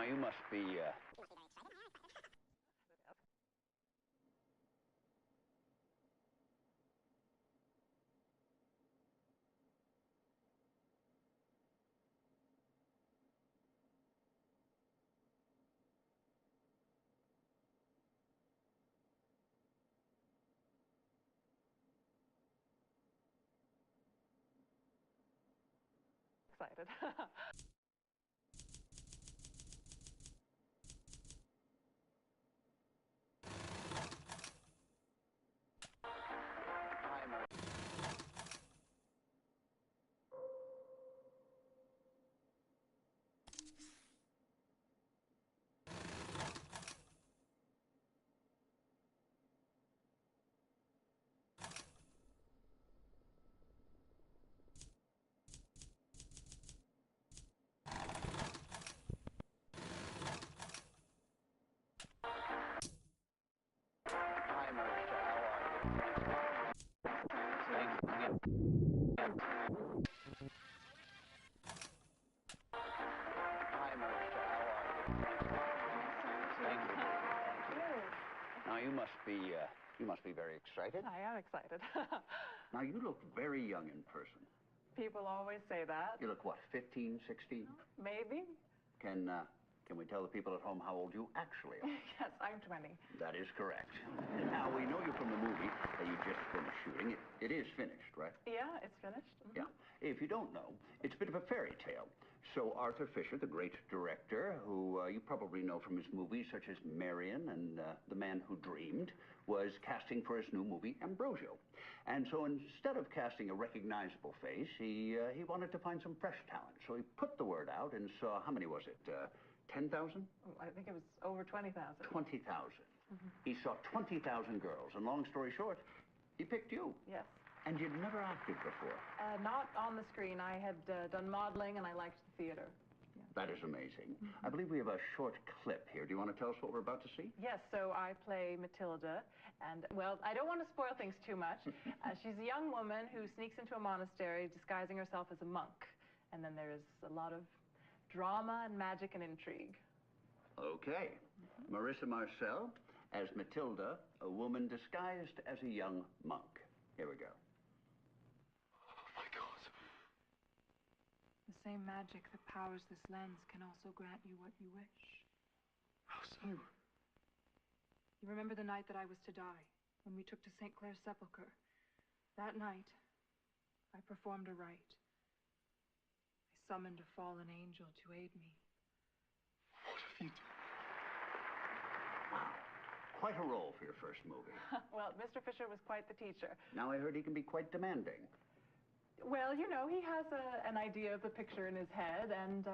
Now, you must be, excited. Now, you must be very excited. I am excited. Now, you look very young in person. People always say that. You look, what, 15, 16? Maybe. Can we tell the people at home how old you actually are? Yes, I'm 20. That is correct. Now, we know you from the movie that you just finished shooting. It is finished, right? Yeah, it's finished. Mm-hmm. Yeah. If you don't know, it's a bit of a fairy tale. So Arthur Fisher, the great director, who you probably know from his movies such as Marion and The Man Who Dreamed, was casting for his new movie, Ambrosio. And so instead of casting a recognizable face, he wanted to find some fresh talent. So he put the word out and saw, how many was it? 10,000? I think it was over 20,000. 20,000. Mm-hmm. He saw 20,000 girls, and long story short, he picked you. Yes. And you'd never acted before. Not on the screen. I had done modeling, and I liked the theater. Yeah. That is amazing. Mm-hmm. I believe we have a short clip here. Do you want to tell us what we're about to see? Yes, so I play Matilda, and, well, I don't want to spoil things too much. She's a young woman who sneaks into a monastery disguising herself as a monk, and then there's a lot of drama and magic and intrigue. Okay. Mm-hmm. Marissa Marcel as Matilda, a woman disguised as a young monk. Here we go. Oh, my God. The same magic that powers this lens can also grant you what you wish. How so? You remember the night that I was to die, when we took to St. Clair's sepulchre? That night, I performed a rite. I summoned a fallen angel to aid me. What have you done? Wow. Quite a role for your first movie. Well, Mr. Fisher was quite the teacher. Now I heard he can be quite demanding. Well, you know, he has an idea of the picture in his head, and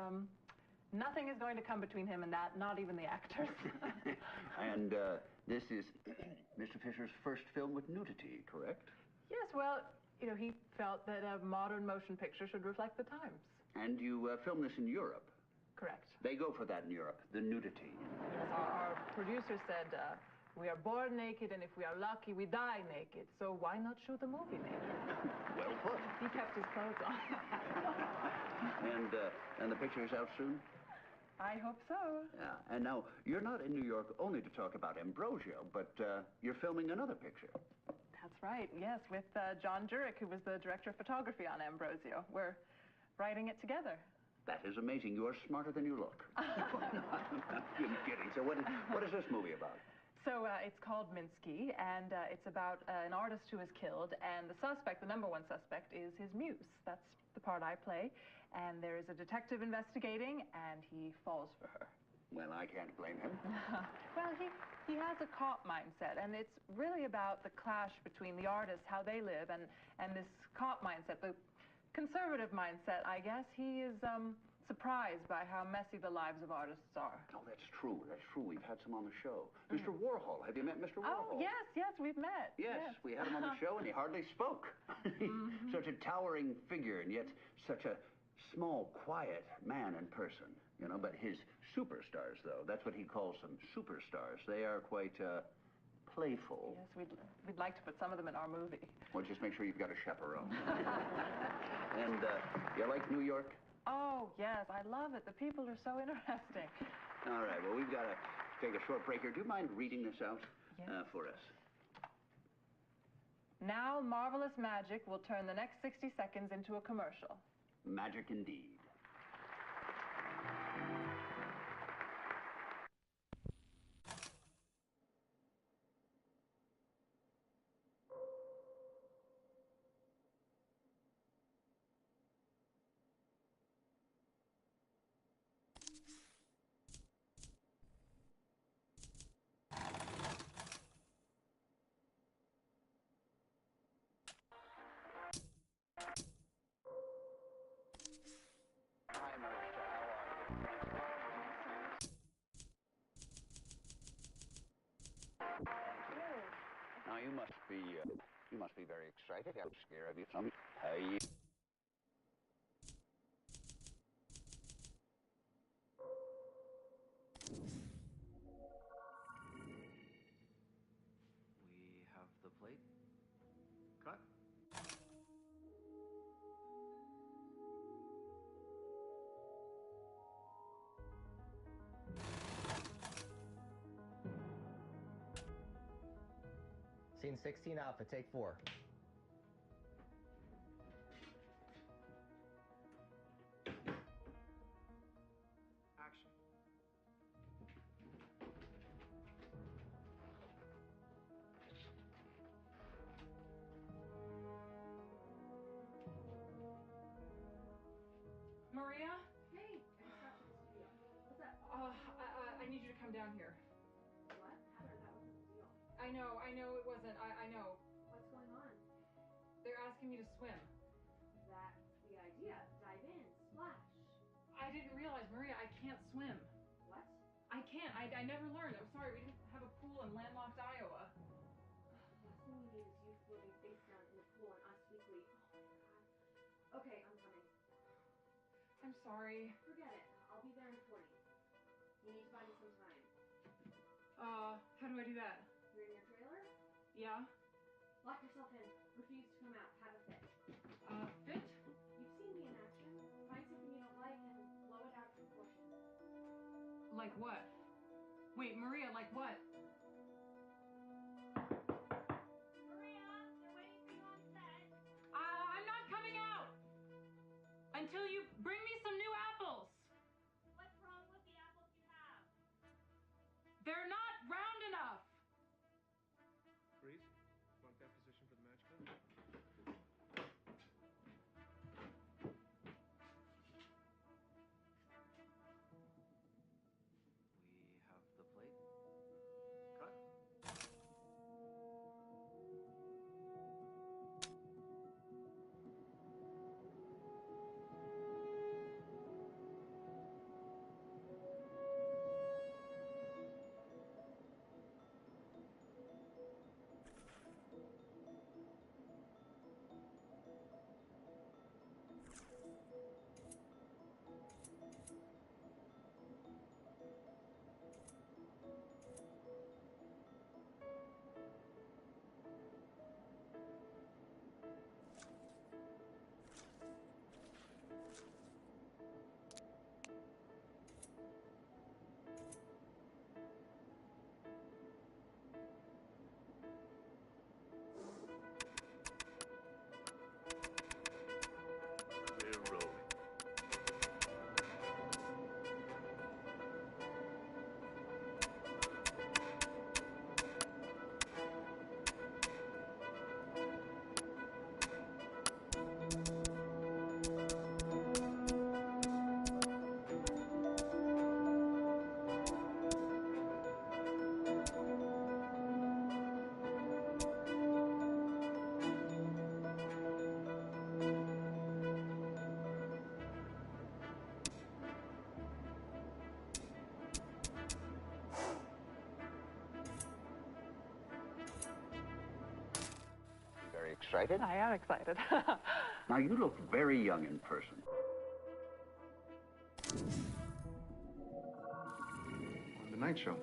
nothing is going to come between him and that, not even the actors. And this is Mr. Fisher's first film with nudity, correct? Yes, well, you know, he felt that a modern motion picture should reflect the times. And you filmed this in Europe? Correct. They go for that in Europe, the nudity. Yes, our producer said, we are born naked, and if we are lucky, we die naked. So why not shoot the movie naked? Well put. He kept his clothes on. And the picture is out soon? I hope so. Yeah, and now, you're not in New York only to talk about Ambrosio, but you're filming another picture. That's right, yes, with John Jurek, who was the director of photography on Ambrosio. We're writing it together. That is amazing. You are smarter than you look. I'm kidding. So what is this movie about? So it's called Minsky, and it's about an artist who is killed, and the suspect, the number one suspect, is his muse. That's the part I play. And there is a detective investigating, and he falls for her. Well, I can't blame him. Well, he has a cop mindset, and it's really about the clash between the artists, how they live, and this cop mindset, the conservative mindset, I guess. He is surprised by how messy the lives of artists are. Oh, that's true. That's true. We've had some on the show. Mr. Warhol. Have you met Mr. Warhol? Oh, yes, we've met. Yes, we had him on the show, and he hardly spoke. Such a towering figure, and yet such a small, quiet man in person. You know, but his superstars, though, that's what he calls them, superstars. They are quite playful. Yes, we'd like to put some of them in our movie. Well, just make sure you've got a chaperone. And you like New York? Oh, yes, I love it. The people are so interesting. All right, well, we've got to take a short break here. Do you mind reading this out for us? Now, marvelous magic will turn the next 60 seconds into a commercial. Magic indeed. Now you must be very excited. I'm scared of you. Hey. We have the plate. Cut. Scene 16 Alpha, take 4. Action. Maria? Hey, I just got to the studio. What's up? I need you to come down here. What? Heather, that wasn't the deal. I know it wasn't. I know. What's going on? They're asking me to swim. That's the idea. Dive in, splash. I didn't realize, Maria, I can't swim. What? I can't. I never learned. I'm sorry, we didn't have a pool in landlocked Iowa. Last thing we need is you floating face down in the pool and us weekly. Oh my god. Okay, I'm coming. I'm sorry. Forget it. I'll be there in 40. You need to buy me some time. How do I do that? You're in your trailer? Yeah? Lock yourself in. Refuse to come out. Have a fit. Fit? You've seen me in action. Find something you don't like and blow it out of proportion. Like what? Wait, Maria, like what? Maria, they're waiting for you on set. I'm not coming out! Until you bring me some new apples! What's wrong with the apples you have? They're not round enough! Freeze. Mark that position for the match cut. We have the plate. Cut. We're rolling. Very excited? I am excited. Now, you look very young in person. On the night show.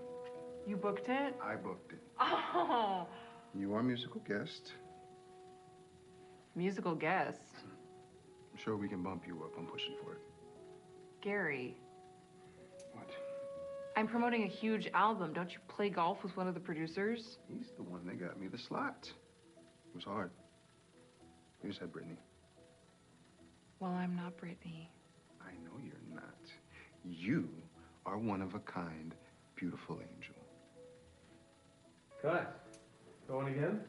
You booked it? I booked it. Oh, You are musical guest. musical guest. I'm sure we can bump you up. I'm pushing for it. Gary. What? I'm promoting a huge album. Don't you play golf with one of the producers? He's the one that got me the slot. It was hard. You just had Brittany. Well, I'm not Brittany. I know you're not. You are one of a kind, beautiful angel. Cut. Going again?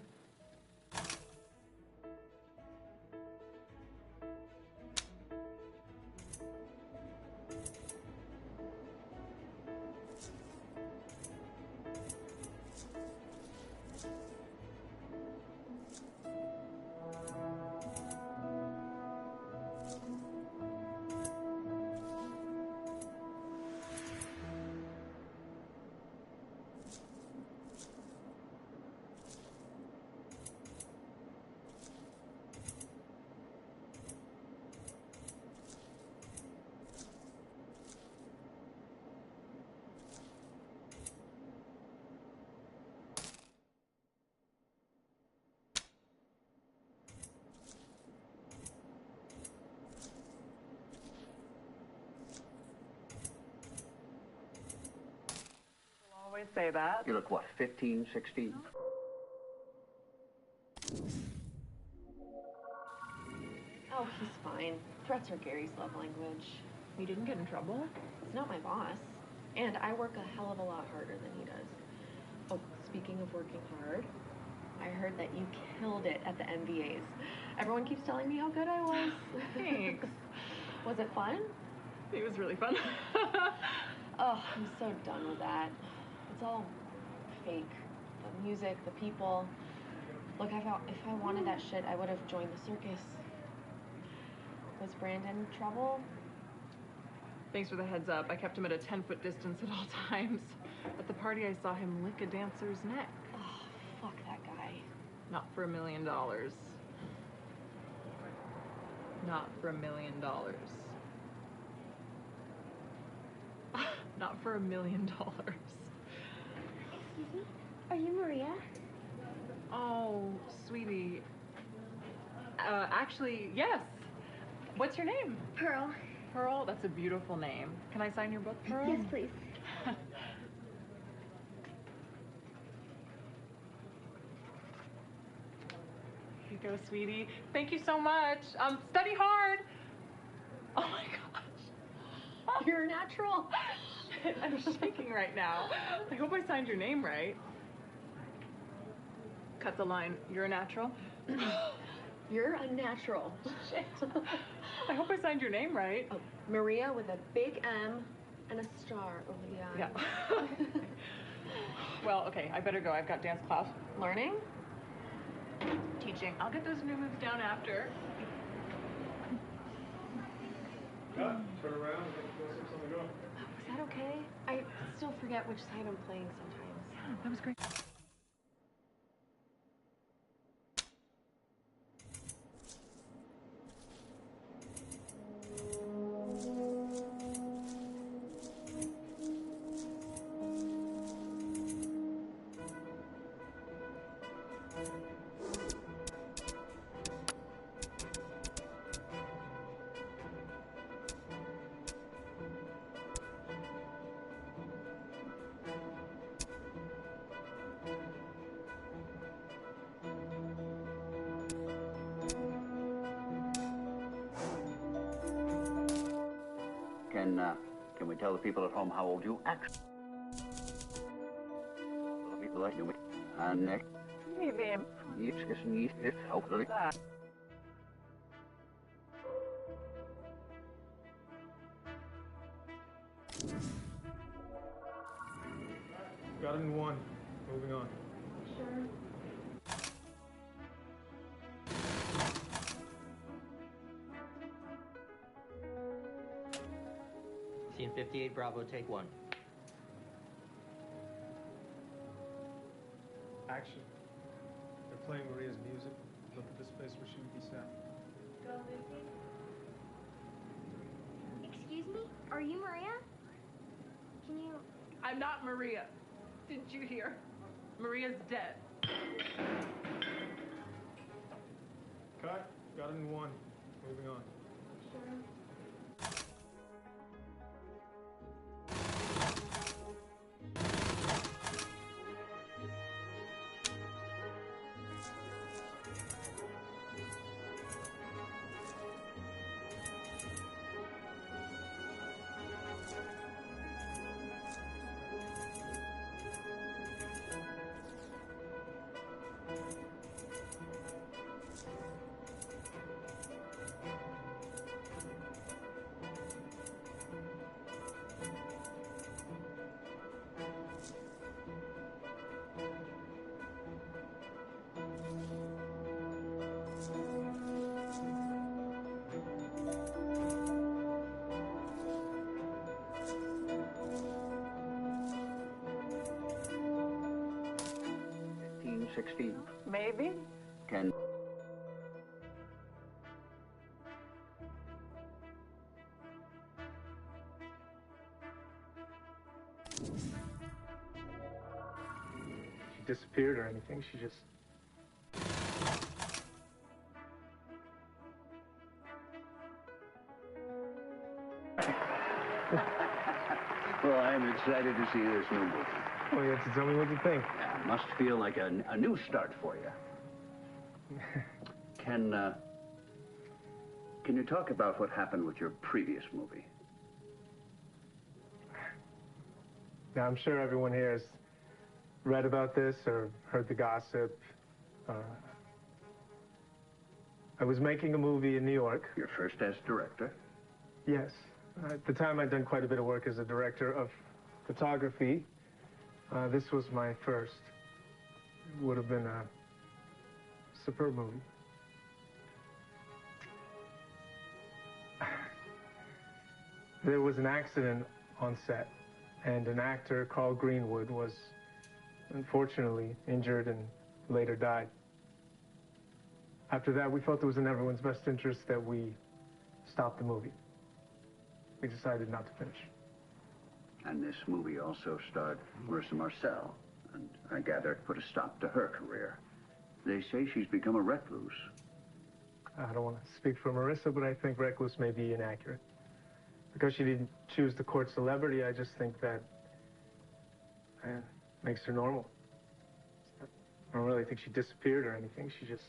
Always say that. You look, what, 15, 16? Oh, he's fine. Threats are Gary's love language. You didn't get in trouble? He's not my boss. And I work a hell of a lot harder than he does. Oh, speaking of working hard, I heard that you killed it at the MBAs. Everyone keeps telling me how good I was. Thanks. Was it fun? It was really fun. Oh, I'm so done with that. It's all fake. The music, the people. Look, if I wanted that shit, I would have joined the circus. Was Brandon in trouble? Thanks for the heads up. I kept him at a 10-foot distance at all times. At the party, I saw him lick a dancer's neck. Oh, fuck that guy. Not for $1 million. Not for $1 million. Not for $1 million. Excuse me? Are you Maria? Oh, sweetie. Actually, yes. What's your name? Pearl. Pearl? That's a beautiful name. Can I sign your book, Pearl? Yes, please. Here you go, sweetie. Thank you so much. Study hard. Oh my gosh. You're natural. I'm shaking right now. I hope I signed your name right. Cut the line. You're a natural. You're a natural. Shit. I hope I signed your name right. Oh, Maria with a big M and a star over the eye. Yeah. Well, okay, I better go. I've got dance class. Learning? Teaching. I'll get those new moves down after. Cut. Turn around. Go see something going. Was that okay? I still forget which side I'm playing sometimes. Yeah, that was great. Can we tell the people at home how old you actually? People like you. And next, hopefully. Got it in one. Moving on. Sure. Scene 58, Bravo, take 1. Action. They're playing Maria's music. Look at this place where she would be sad. Excuse me? Are you Maria? Can you... I'm not Maria. Didn't you hear? Maria's dead. Cut. Got it in one. Moving on. Sure. 16? Maybe. Can... She disappeared or anything. She just... Well, I'm excited to see this new movie. Well, you have to tell me what you think. Yeah, must feel like a new start for you. Can you talk about what happened with your previous movie? Now, I'm sure everyone here has read about this or heard the gossip. I was making a movie in New York. Your first as director? Yes. At the time, I'd done quite a bit of work as a director of photography. This was my first. It would have been a superb movie. There was an accident on set, and an actor, Carl Greenwood, was unfortunately injured and later died. After that, we felt it was in everyone's best interest that we stop the movie. We decided not to finish. And this movie also starred Marissa Marcel, and I gather it put a stop to her career. They say she's become a recluse. I don't want to speak for Marissa, but I think recluse may be inaccurate. Because she didn't choose the court celebrity, I just think that makes her normal. I don't really think she disappeared or anything. She just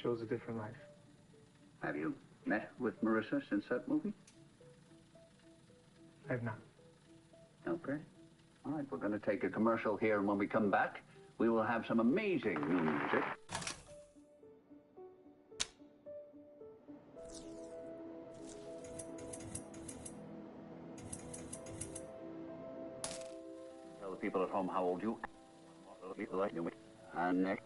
chose a different life. Have you met with Marissa since that movie? I have not. Okay. All right, we're going to take a commercial here, and when we come back, we will have some amazing new music. Tell the people at home how old you are. And next.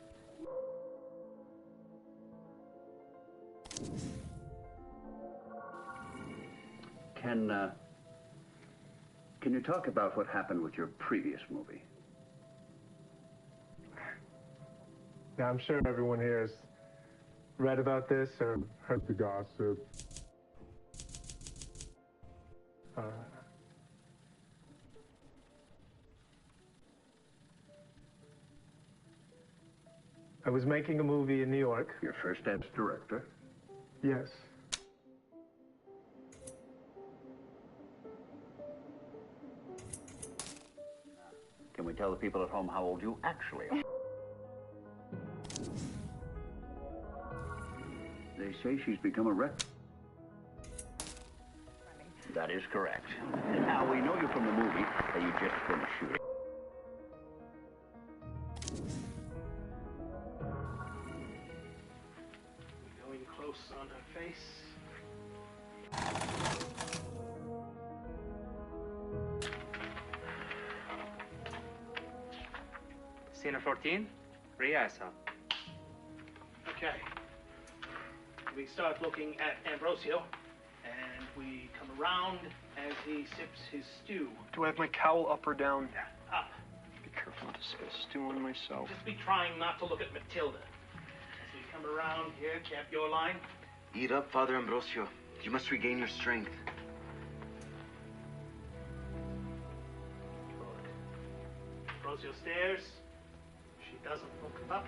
Can you talk about what happened with your previous movie? Now, I'm sure everyone here has read about this or heard the gossip. I was making a movie in New York. Your first as director? Yes. Can we tell the people at home how old you actually are? They say she's become a recluse. That is correct. Now, we know you from the movie that you just finished shooting. Going close on her face. Scene 14, rehearsal. Okay. We start looking at Ambrosio, and we come around as he sips his stew. Do I have my cowl up or down? Up. Be careful not to spill stew on myself. Just be trying not to look at Matilda. As we come around here, cap your line. Eat up, Father Ambrosio. You must regain your strength. Good. Ambrosio stares. She doesn't look up.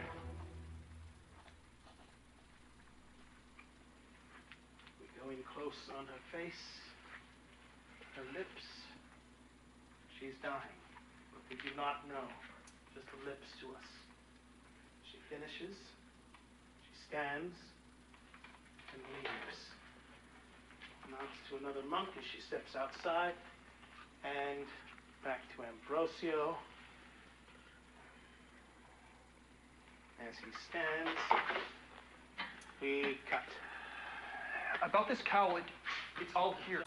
We're going close on her face, her lips. She's dying, but we do not know. Just the lips to us. She finishes. She stands and leaves. Nods to another monk as she steps outside, and back to Ambrosio. As he stands, we cut. About this cowl, it's all here.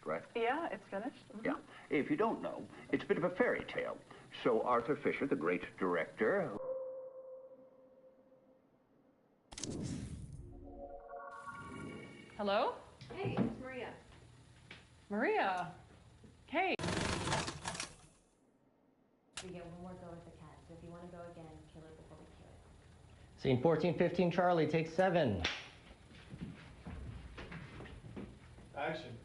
right? Yeah, it's finished. Mm-hmm. Yeah. If you don't know, it's a bit of a fairy tale. So Arthur Fisher, the great director... Hello? Hey, it's Maria. Maria. Hey. We get one more go at the cat, so if you want to go again, kill it before we kill it. Scene 1415, Charlie, take 7. Action.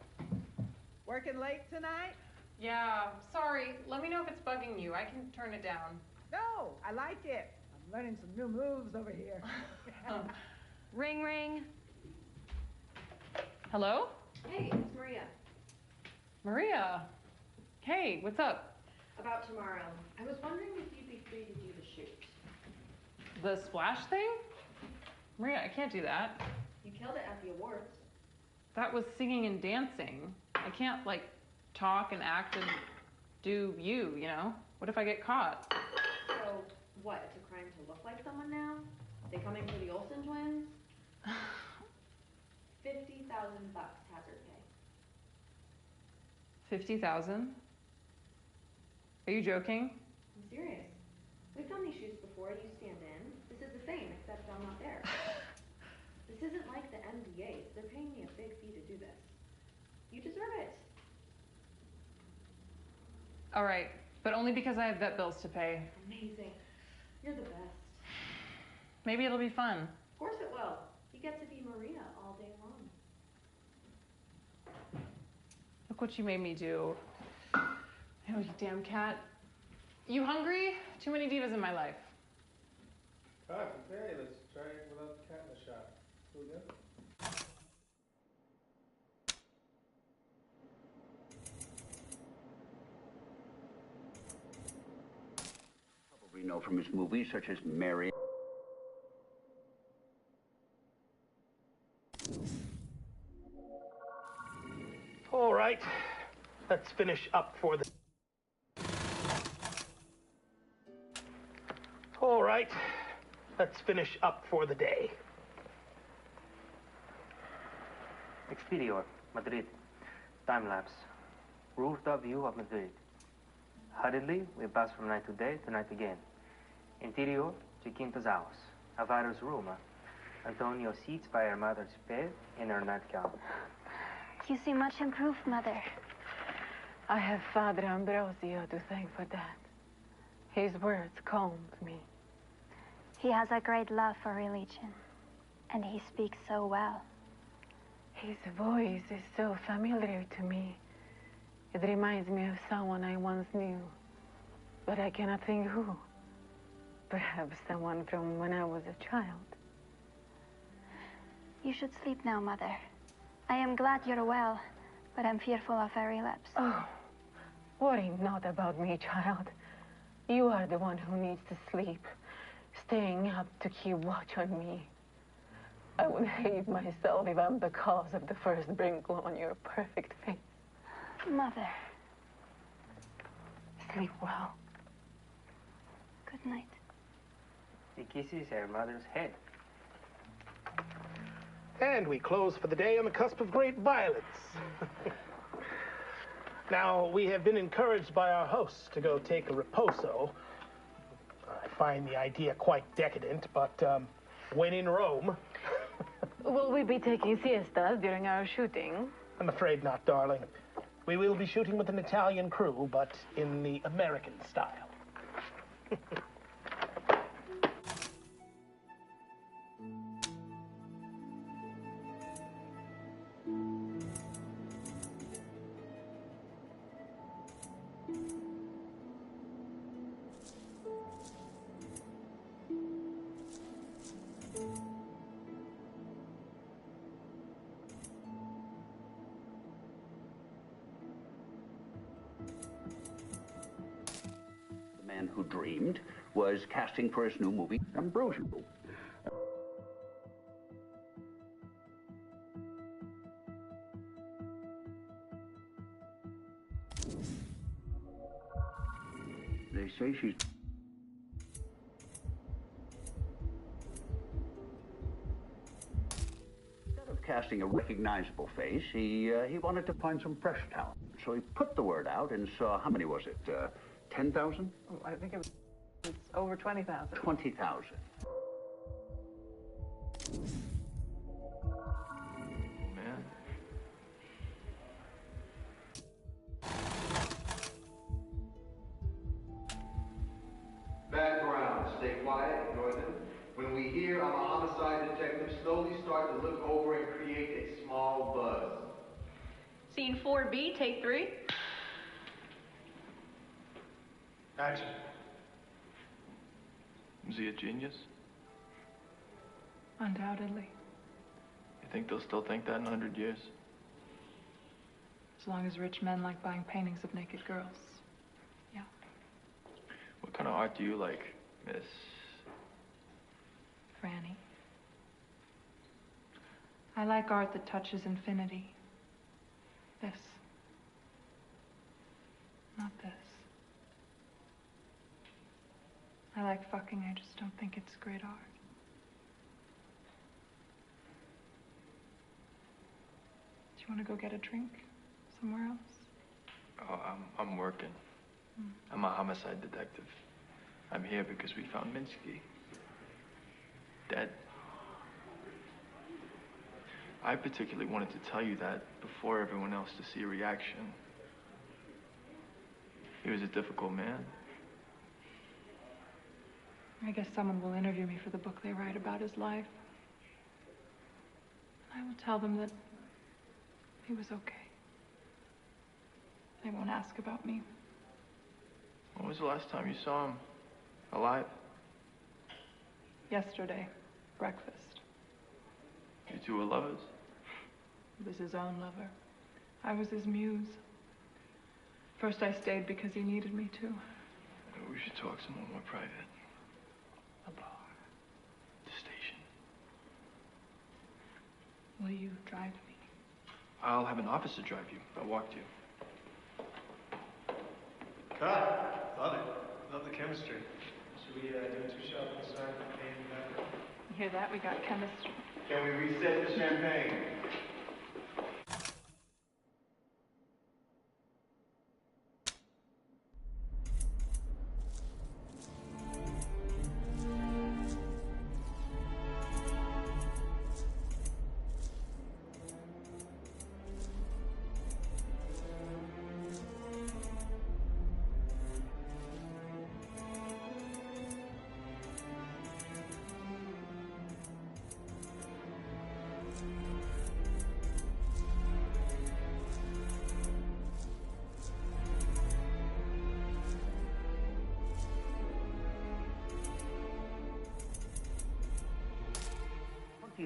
Working late tonight? Yeah, sorry. Let me know if it's bugging you. I can turn it down. No, I like it. I'm learning some new moves over here. Ring, ring. Hello? Hey, it's Maria. Maria. Hey, what's up? About tomorrow. I was wondering if you'd be free to do the shoot. The splash thing? Maria, I can't do that. You killed it at the awards. That was singing and dancing. I can't, like, talk and act and do you know? What if I get caught? So, what, it's a crime to look like someone now? They coming for the Olsen twins? $50,000 hazard pay. 50,000? Are you joking? I'm serious. We've done these shoots before. You stand in. This is the same, except I'm not there. This isn't like the MDAs. They're paying me a big fee to do this. You deserve it. All right, but only because I have vet bills to pay. Amazing. You're the best. Maybe it'll be fun. Of course it will. You get to be Maria all day long. Look what you made me do. Oh, you damn cat. You hungry? Too many divas in my life. Okay, let's try it without the cat in the shot. Feel good? Probably know from his movies such as Marion. All right, let's finish up for the... All right, let's finish up for the day. Exterior, Madrid. Time-lapse. Rooftop view of Madrid. Hurriedly, we pass from night to day to night again. Interior, Chiquinto's house. Alvaro's room. Antonio sits by her mother's bed in her nightgown. You seem much improved, Mother. I have Father Ambrosio to thank for that. His words calmed me. He has a great love for religion, and he speaks so well. His voice is so familiar to me. It reminds me of someone I once knew, but I cannot think who. Perhaps someone from when I was a child. You should sleep now, Mother. I am glad you're well, but I'm fearful of a relapse. Oh, worry not about me, child. You are the one who needs to sleep, staying up to keep watch on me. I would hate myself if I'm the cause of the first wrinkle on your perfect face. Mother. Sleep well. Good night. He kisses her mother's head. And we close for the day on the cusp of great violence. Now, we have been encouraged by our hosts to go take a riposo. I find the idea quite decadent, but when in Rome... Will we be taking siestas during our shooting? I'm afraid not, darling. We will be shooting with an Italian crew, but in the American style. The man who dreamed was casting for his new movie, Ambrosio. They say she's... Instead of casting a recognizable face, he wanted to find some fresh talent. So he put the word out and saw, how many was it, 10,000? Oh, I think it's over 20,000. 20,000. Man. Background, stay quiet, ignore them. When we hear I'm a homicide detective, slowly start to look over and create a small buzz. Scene 4B, take 3. Action. Was he a genius? Undoubtedly. You think they'll still think that in 100 years? As long as rich men like buying paintings of naked girls. Yeah. What kind of art do you like, Miss? Franny. I like art that touches infinity. This. Not this. I like fucking, I just don't think it's great art. Do you want to go get a drink somewhere else? Oh, I'm working. I'm a homicide detective. I'm here because we found Minsky. Dead. I particularly wanted to tell you that before everyone else to see a reaction. He was a difficult man. I guess someone will interview me for the book they write about his life. I will tell them that he was okay. They won't ask about me. When was the last time you saw him alive? Yesterday, breakfast. You two were lovers? He was his own lover. I was his muse. First I stayed because he needed me to. Maybe we should talk somewhere more private. A bar. The station. Will you drive me? I'll have an officer drive you. I'll walk you. Cut. Love it. Love the chemistry. Should we do a two-shot concern campaign in the background? You hear that? We got chemistry. Can we reset the champagne?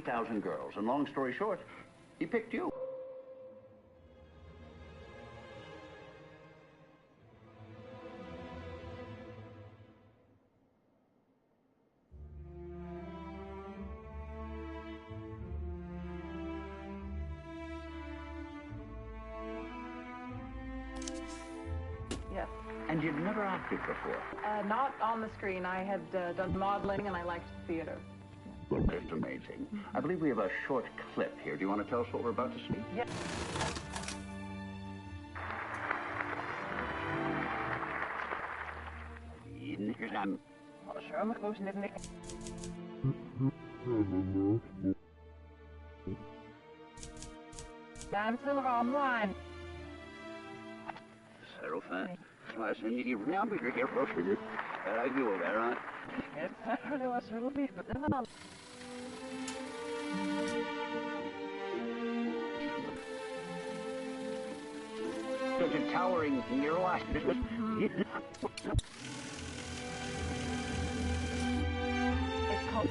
Thousand girls, and long story short, he picked you. Yes. And you'd never acted before. Not on the screen. I had done modeling and I liked theater. It's amazing. I believe we have a short clip here. Do you want to tell us what we're about to see? Yes. I'm still online. So fine. I send you around, but you're here for us. I do all that, right? Yes, I really was a little bit, but then I'll... Such a towering neuroastronaut. It's called...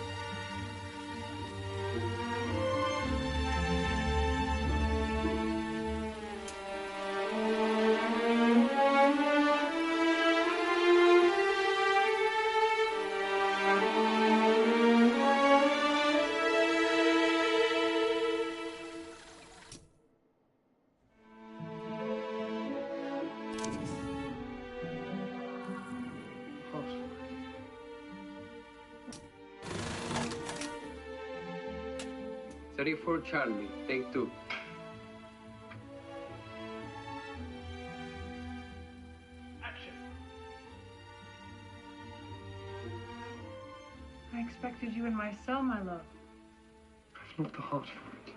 34 Charlie, take 2. Action. I expected you in my cell, my love. I've not the heart for it.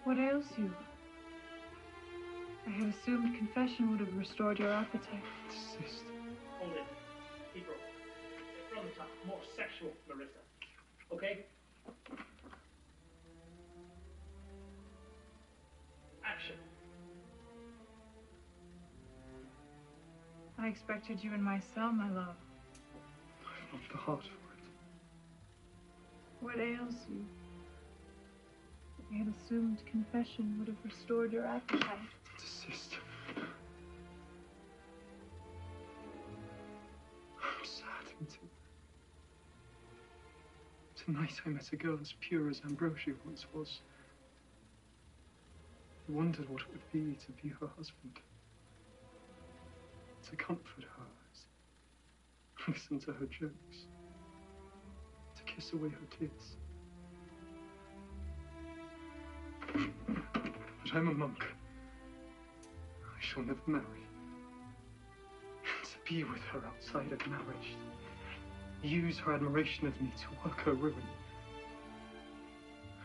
What ails you? I had assumed confession would have restored your appetite. Desist. Hold it. Keep rolling. From the top. More sexual, Marissa. Okay? Action. I expected you in my cell, my love. I've not the heart for it. What ails you? I had assumed confession would have restored your appetite. Desist. I'm sad until... Tonight I met a girl as pure as Ambrosia once was. I wondered what it would be to be her husband. To comfort her, listen to her jokes, to kiss away her tears. But I'm a monk. I shall never marry. To be with her outside of marriage, use her admiration of me to work her ruin.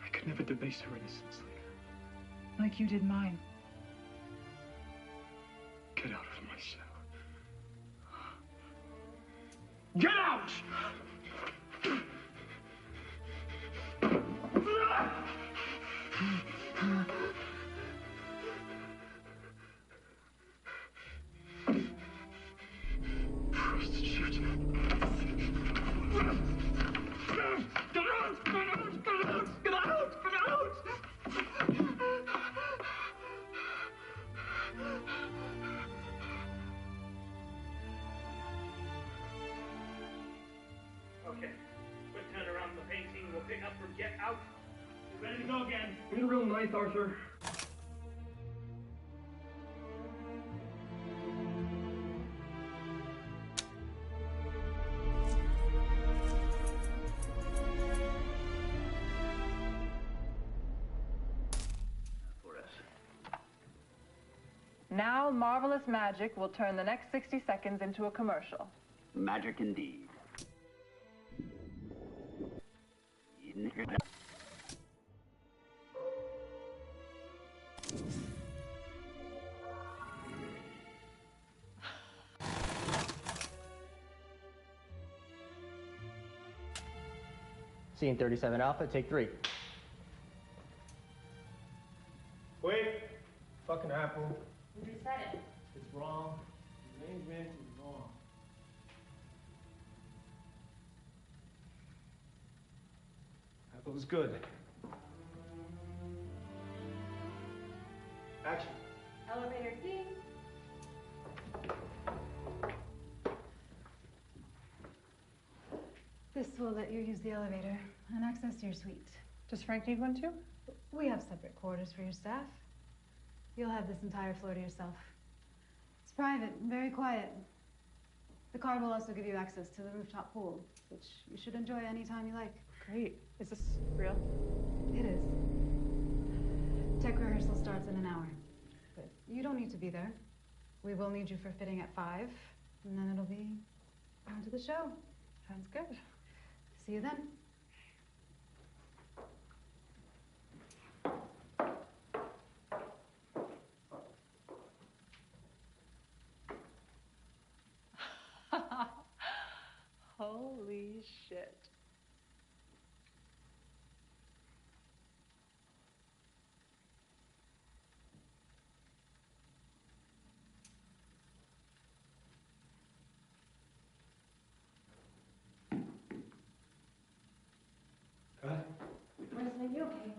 I could never debase her innocence like that. Like you did mine. Get out of my cell. Get out! Prostitute. Get out! Get out! Get out! Get out! Get out! Okay. Quick turn around the painting. We'll pick up from Get Out. You ready to go again? You're real nice, Arthur. For us. Now, marvelous magic will turn the next 60 seconds into a commercial. Magic indeed. Scene 37 Alpha, take 3. Wait. Fucking apple. Who reset it? It's wrong. The arrangement is wrong. Apple is good. Action. Elevator D. This will let you use the elevator and access your suite. Does Frank need one too? We have separate quarters for your staff. You'll have this entire floor to yourself. It's private and very quiet. The card will also give you access to the rooftop pool, which you should enjoy anytime you like. Great. Is this real? It is. Tech rehearsal starts in an hour. But you don't need to be there. We will need you for fitting at 5, and then it'll be on to the show. Sounds good. See you then. Holy shit. Marissa, you okay?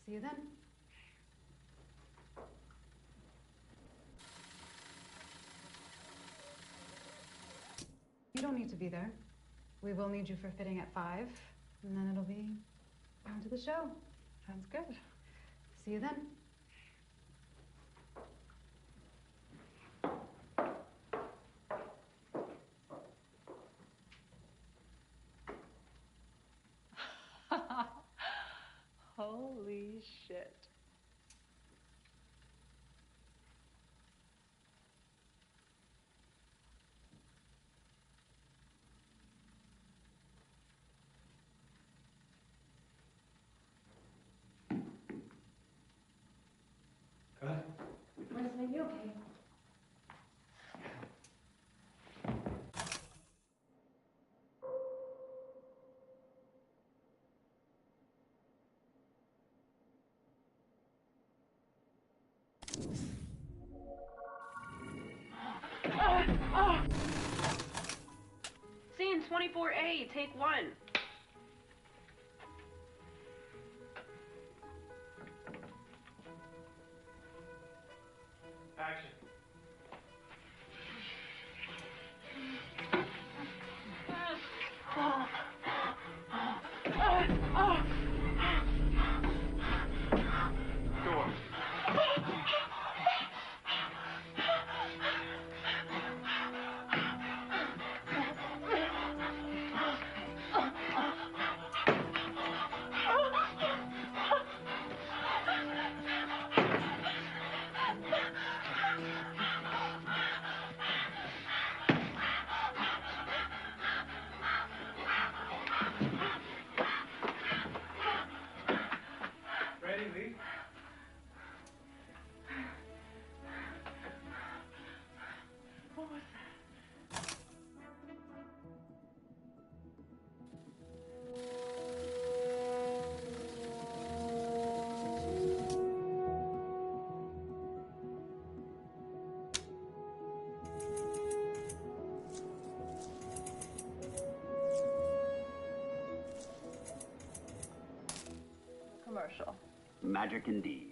See you then. be there. We will need you for fitting at 5, and then it'll be on to the show. Sounds good. See you then. Holy shit. Marissa, are you okay? Scene 24A, take 1. Action. Door. Ready, Lee? What was that? Commercial. Magic indeed.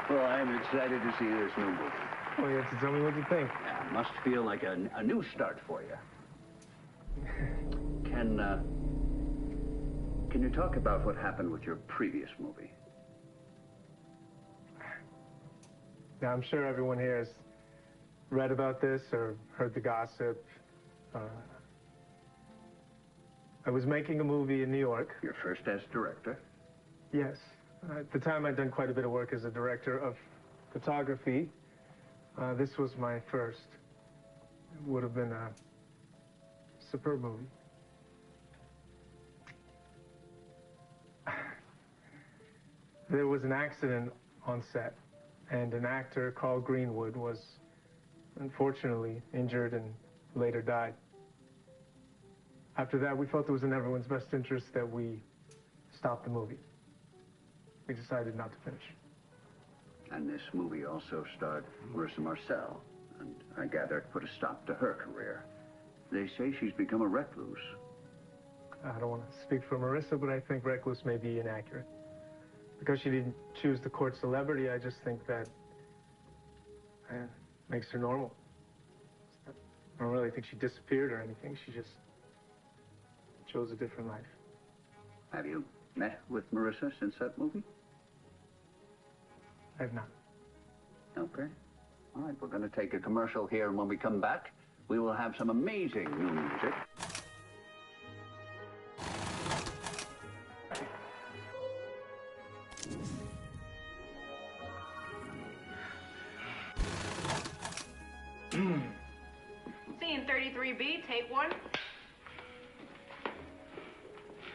Well, I'm excited to see this new movie. Well, you have to tell me what you think. Yeah, must feel like a new start for you. Can you talk about what happened with your previous movie? Now, I'm sure everyone here has read about this or heard the gossip. I was making a movie in New York. Your first as director? Yes. At the time, I'd done quite a bit of work as a director of photography. This was my first. It would have been a superb movie. There was an accident on set, and an actor, Carl Greenwood, was unfortunately injured and later died. After that, we felt it was in everyone's best interest that we stop the movie. We decided not to finish. And this movie also starred Marissa Marcel, and I gather it put a stop to her career. They say she's become a recluse. I don't want to speak for Marissa, but I think recluse may be inaccurate. Because she didn't choose to court celebrity, I just think that makes her normal. I don't really think she disappeared or anything. She just chose a different life. Have you met with Marissa since that movie? I have not. Okay. All right, we're going to take a commercial here, and when we come back, we will have some amazing new music. Scene 33B, take 1.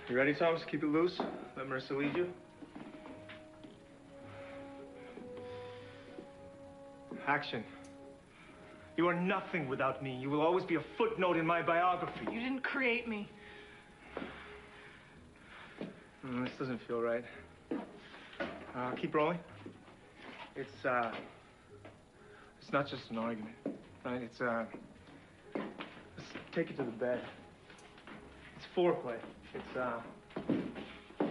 You ready, Thomas? Keep it loose. Let Marissa lead you. Action. You are nothing without me. You will always be a footnote in my biography. You didn't create me. This doesn't feel right. Keep rolling. It's not just an argument, right? Let's take it to the bed. It's foreplay. It's, a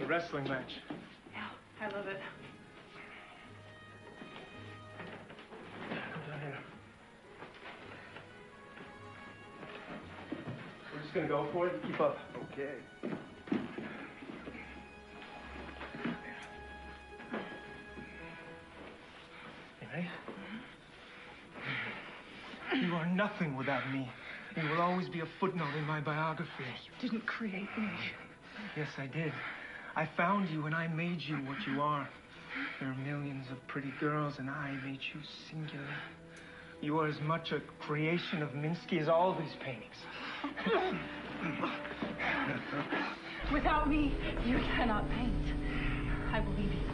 wrestling match. Yeah, I love it. Come down here. We're just gonna go for it. Keep up. Okay. You ready? You are nothing without me. You will always be a footnote in my biography. You didn't create me. Yes, I did. I found you and I made you what you are. There are millions of pretty girls and I made you singular. You are as much a creation of Minsky as all these paintings. Without me, you cannot paint. I will leave you.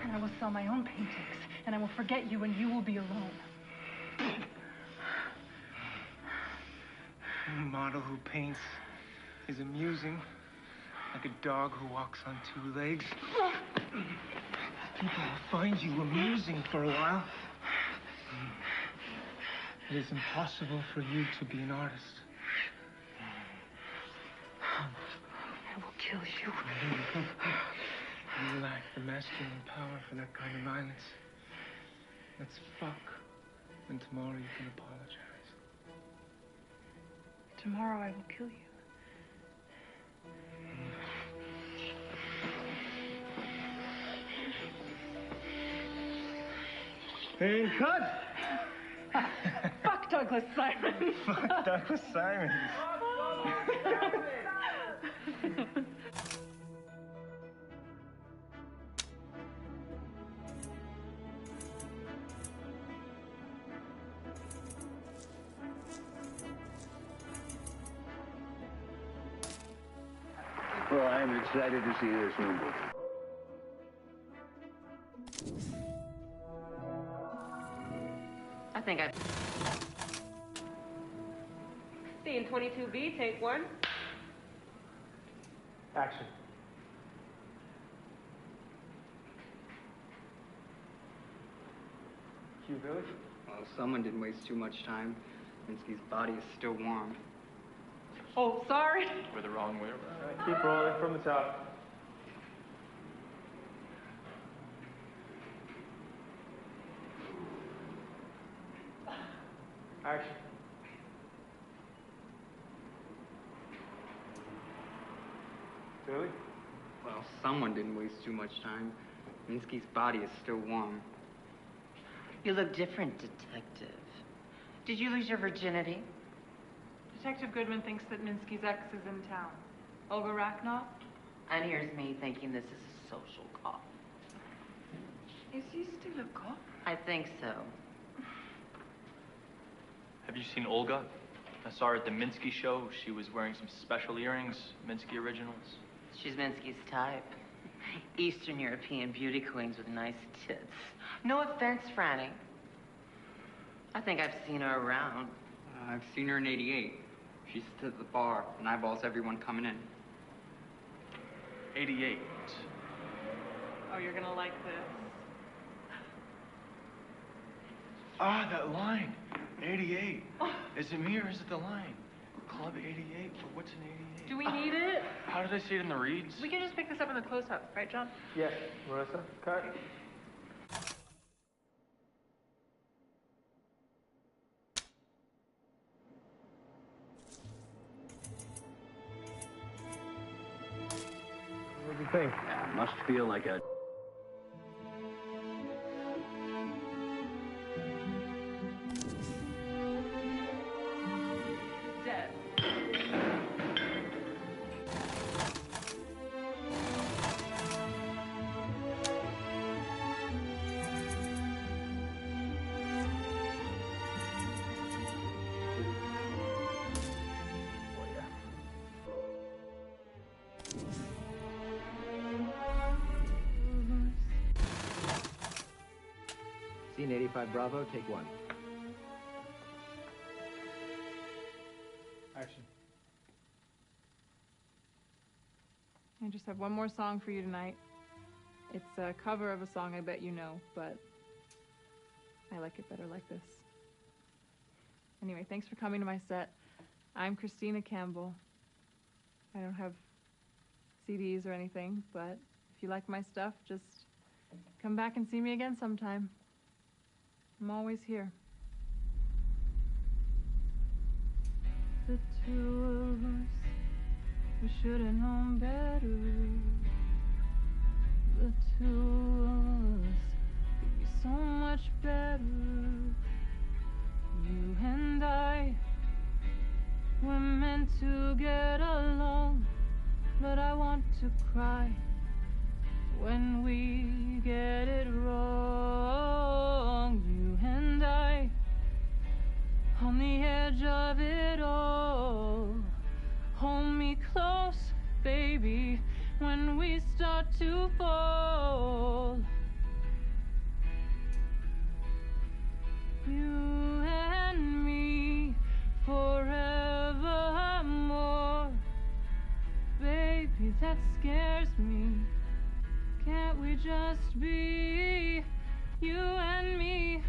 And I will sell my own paintings. And I will forget you and you will be alone. A model who paints is amusing, like a dog who walks on two legs. People will find you amusing for a while. It is impossible for you to be an artist. I will kill you. You lack the masculine power for that kind of violence. Let's fuck, and tomorrow you can apologize. Tomorrow I will kill you. And cut! Fuck Douglas Simon. Fuck Douglas Simon. Well, I'm excited to see this new movie. I think I... Scene 22B, take one. Action. Cue Village? Well, someone didn't waste too much time. Minsky's body is still warm. Oh, sorry. We're the wrong way around. All right, keep rolling from the top. Action. Really? Well, someone didn't waste too much time. Minsky's body is still warm. You look different, detective. Did you lose your virginity? Detective Goodman thinks that Minsky's ex is in town. Olga Rachnoff? And here's me thinking this is a social call. Is he still a cop? I think so. Have you seen Olga? I saw her at the Minsky show. She was wearing some special earrings, Minsky originals. She's Minsky's type. Eastern European beauty queens with nice tits. No offense, Franny. I think I've seen her around. I've seen her in '88. She sits at the bar and eyeballs everyone coming in. 88. Oh, you're gonna like this. Ah, that line. 88. Is it me or is it the line? Club 88? But what's an 88? Do we need it? How did I see it in the reads? We can just pick this up in the close-up, right, John? Yes, Marissa, cut. What do you think? Yeah, must feel like a... Dead. Scene 85 Bravo, take one. Action. I just have one more song for you tonight. It's a cover of a song I bet you know, but I like it better like this. Anyway, thanks for coming to my set. I'm Christina Campbell. I don't have CDs or anything, but if you like my stuff, just come back and see me again sometime. I'm always here. The two of us, we should have known better. The two of us could be so much better. You and I were meant to get along, but I want to cry when we get it wrong. You and I on the edge of it all. Hold me close, baby, when we start to fall. You and me forevermore. Baby, that scares me. Can't we just be you and me?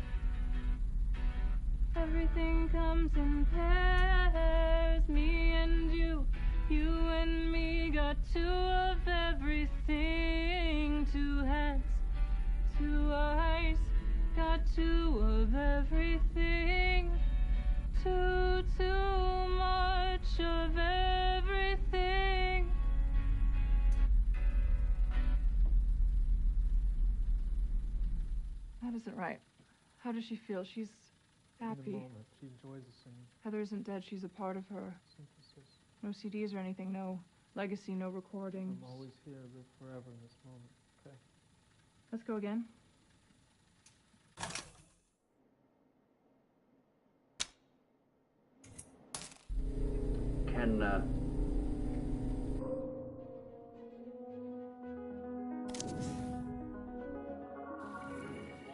Everything comes in pairs, me and you and me. Got two of everything, two hands, two eyes. Got two of everything, too much of everything. That isn't right. How does she feel? She's happy. In the moment, she enjoys the singing. Heather isn't dead. She's a part of her. Synthesis. No CDs or anything. No legacy. No recordings. I'm always here, live forever in this moment. Okay. Let's go again. Can,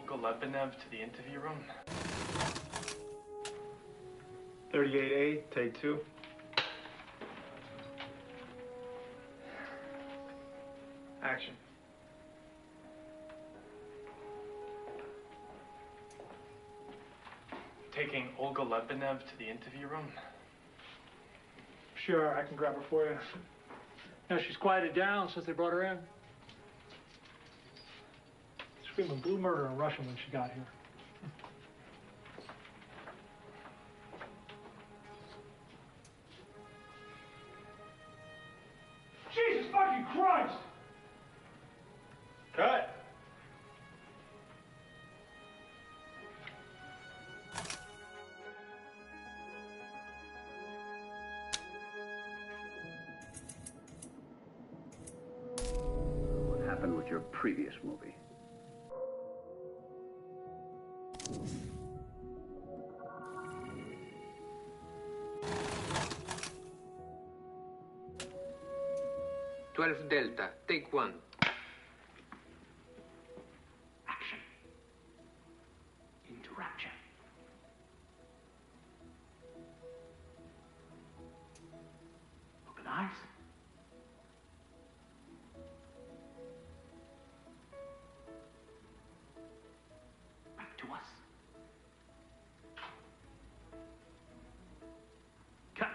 Olga Lebenev to the interview room. 38A, take 2. Action. Taking Olga Lebenev to the interview room. Sure, I can grab her for you. Now, she's quieted down since they brought her in. Screaming blue murder in Russian when she got here. Jesus fucking Christ! Cut! what happened with your previous movie? Delta, take 1. Action. Into rapture. Open eyes. Back to us. Cut.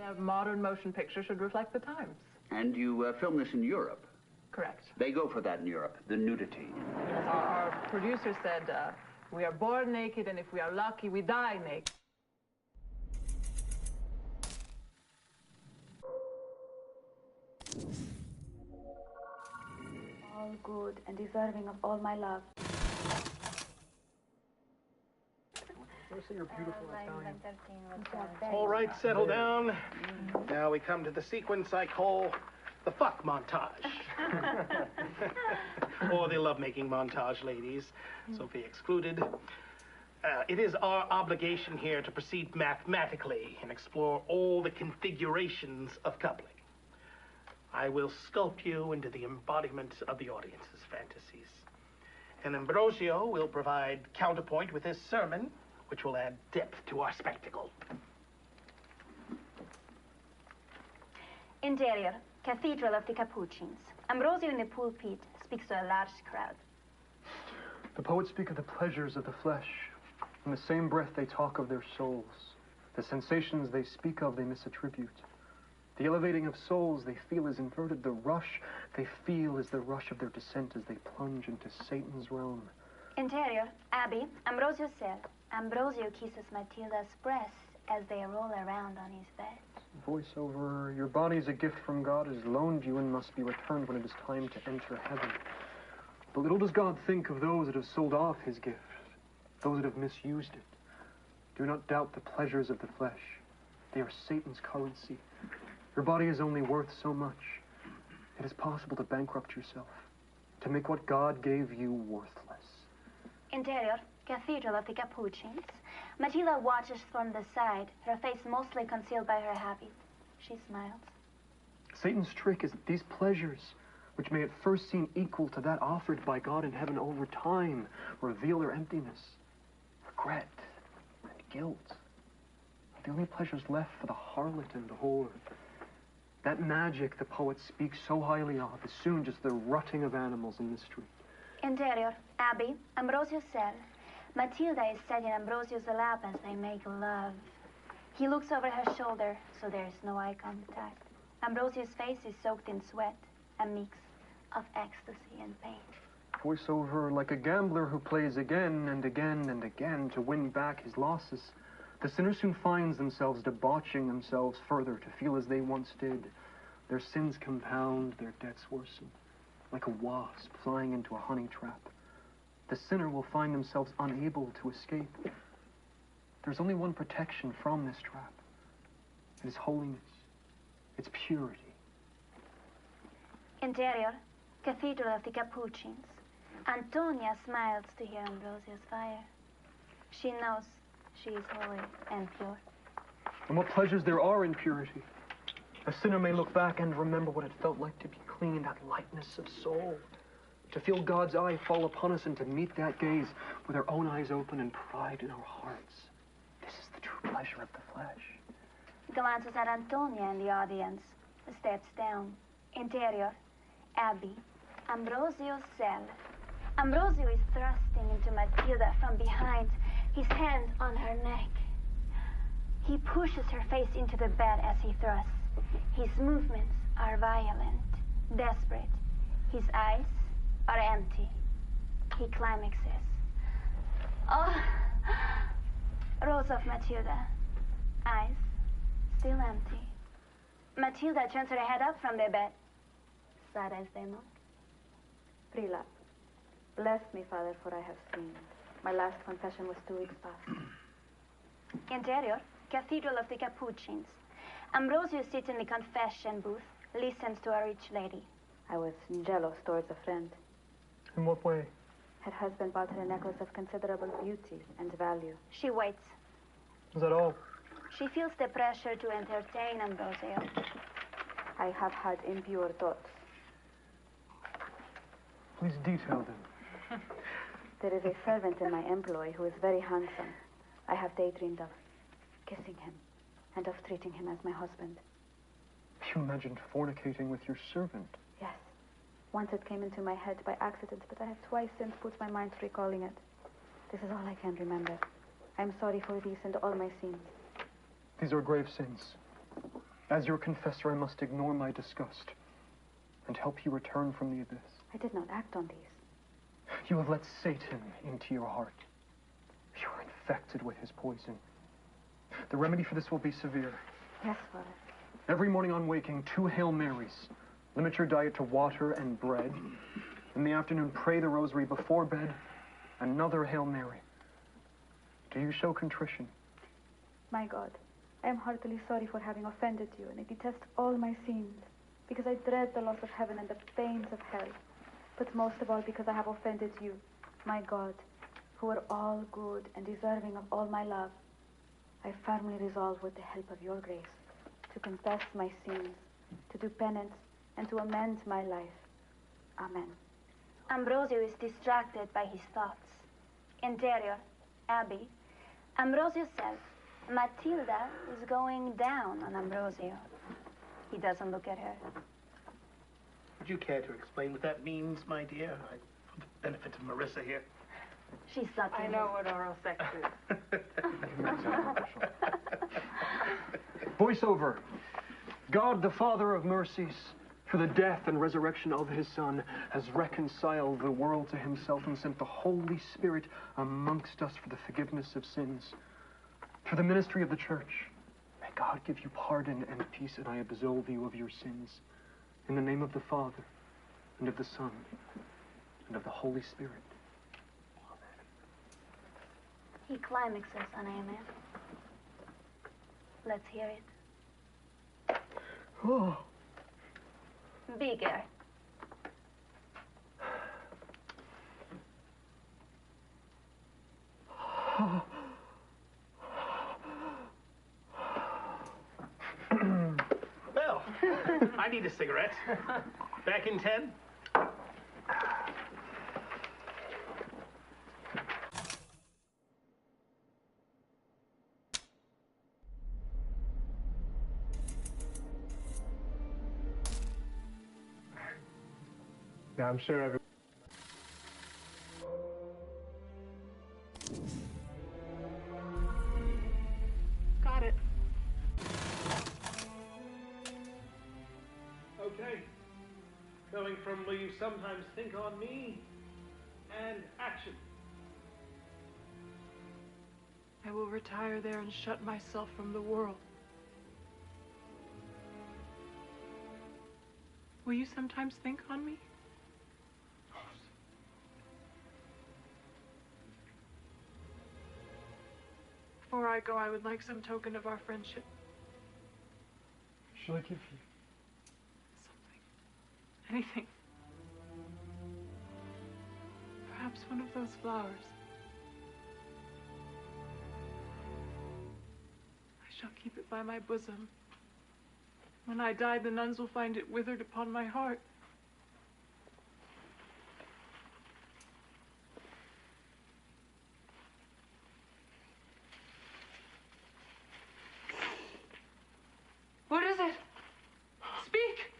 A modern motion picture should reflect the times. And you filmed this in Europe? Correct. They go for that in Europe, the nudity. Yes, our producer said, we are born naked, and if we are lucky, we die naked. All good and deserving of all my love. You're beautiful Italian. All right, settle down. Now we come to the sequence I call the fuck montage. Or the lovemaking montage, ladies. Sophie excluded. It is our obligation here to proceed mathematically and explore all the configurations of coupling. I will sculpt you into the embodiment of the audience's fantasies. And Ambrosio will provide counterpoint with his sermon, which will add depth to our spectacle. Interior, Cathedral of the Capuchins. Ambrosio in the pulpit speaks to a large crowd. The poets speak of the pleasures of the flesh. In the same breath they talk of their souls. The sensations they speak of they misattribute. The elevating of souls they feel is inverted. The rush they feel is the rush of their descent as they plunge into Satan's realm. Interior, Abbey, Ambrosio's cell. Ambrosio kisses Matilda's breasts as they roll around on his bed. Voiceover, your body is a gift from God, is loaned you and must be returned when it is time to enter heaven. But little does God think of those that have sold off his gift, those that have misused it. Do not doubt the pleasures of the flesh. They are Satan's currency. Your body is only worth so much. It is possible to bankrupt yourself, to make what God gave you worthless. Interior, Cathedral of the Capuchins. Matilda watches from the side, her face mostly concealed by her habit. She smiles. Satan's trick is that these pleasures, which may at first seem equal to that offered by God in heaven, over time reveal their emptiness, regret, and guilt. The only pleasures left for the harlot and the whore. That magic the poet speaks so highly of is soon just the rutting of animals in the street. Interior, Abbey, Ambrosio's cell. Matilda is sat in Ambrosio's lap as they make love. He looks over her shoulder, so there is no eye contact. Ambrosio's face is soaked in sweat, a mix of ecstasy and pain. Voiceover, like a gambler who plays again and again and again to win back his losses, the sinner soon finds themselves debauching themselves further to feel as they once did. Their sins compound, their debts worsen. Like a wasp flying into a honey trap, the sinner will find themselves unable to escape. There's only one protection from this trap. It is holiness. It's purity. Interior, Cathedral of the Capuchins. Antonia smiles to hear Ambrosio's fire. She knows she is holy and pure. And what pleasures there are in purity. A sinner may look back and remember what it felt like to be clean, that lightness of soul. To feel God's eye fall upon us and to meet that gaze with our own eyes open and pride in our hearts. This is the true pleasure of the flesh. Glances at Antonia in the audience, steps down. Interior, Abbey, Ambrosio's cell. Ambrosio is thrusting into Matilda from behind, his hand on her neck. He pushes her face into the bed as he thrusts. His movements are violent, desperate. His eyes are empty. He climaxes. Oh! Rose of Matilda. Eyes still empty. Matilda turns her head up from the bed. Sad as they look. Prelap, bless me, Father, for I have sinned. My last confession was 2 weeks past. Interior, Cathedral of the Capuchins. Ambrosio sits in the confession booth, listens to a rich lady. I was jealous towards a friend. In what way? Her husband bought her a necklace of considerable beauty and value. She waits. Is that all? She feels the pressure to entertain Ambrosio. I have had impure thoughts. Please detail them. There is a servant in my employ who is very handsome. I have daydreamed of kissing him and of treating him as my husband. You imagined fornicating with your servant? Yes. Once it came into my head by accident, but I have twice since put my mind to recalling it. This is all I can remember. I'm sorry for these and all my sins. These are grave sins. As your confessor, I must ignore my disgust and help you return from the abyss. I did not act on these. You have let Satan into your heart. You are infected with his poison. The remedy for this will be severe. Yes, Father. Every morning on waking, 2 Hail Marys. Limit your diet to water and bread. In the afternoon, pray the rosary before bed. Another Hail Mary. Do you show contrition? My God, I am heartily sorry for having offended you, and I detest all my sins, because I dread the loss of heaven and the pains of hell. But most of all because I have offended you, my God, who are all good and deserving of all my love, I firmly resolve with the help of your grace to confess my sins, to do penance, and to amend my life. Amen. Ambrosio is distracted by his thoughts. Interior, Abby. Ambrosio says Matilda is going down on Ambrosio. He doesn't look at her. Would you care to explain what that means, my dear? For the benefit of Marissa here. She's sucking. I know what oral sex is. Voiceover. God, the Father of mercies, for the death and resurrection of his Son, has reconciled the world to himself and sent the Holy Spirit amongst us for the forgiveness of sins. For the ministry of the church, may God give you pardon and peace, and I absolve you of your sins. In the name of the Father, and of the Son, and of the Holy Spirit. He climaxes on amen. Let's hear it. Oh. Bigger. Well, I need a cigarette. Back in 10? Now, I'm sure everyone. Got it. Okay. Going from will you sometimes think on me and action. I will retire there and shut myself from the world. Will you sometimes think on me? Before I go, I would like some token of our friendship. Shall I give you? Anything. Perhaps one of those flowers. I shall keep it by my bosom. When I die, the nuns will find it withered upon my heart. What is it? Speak!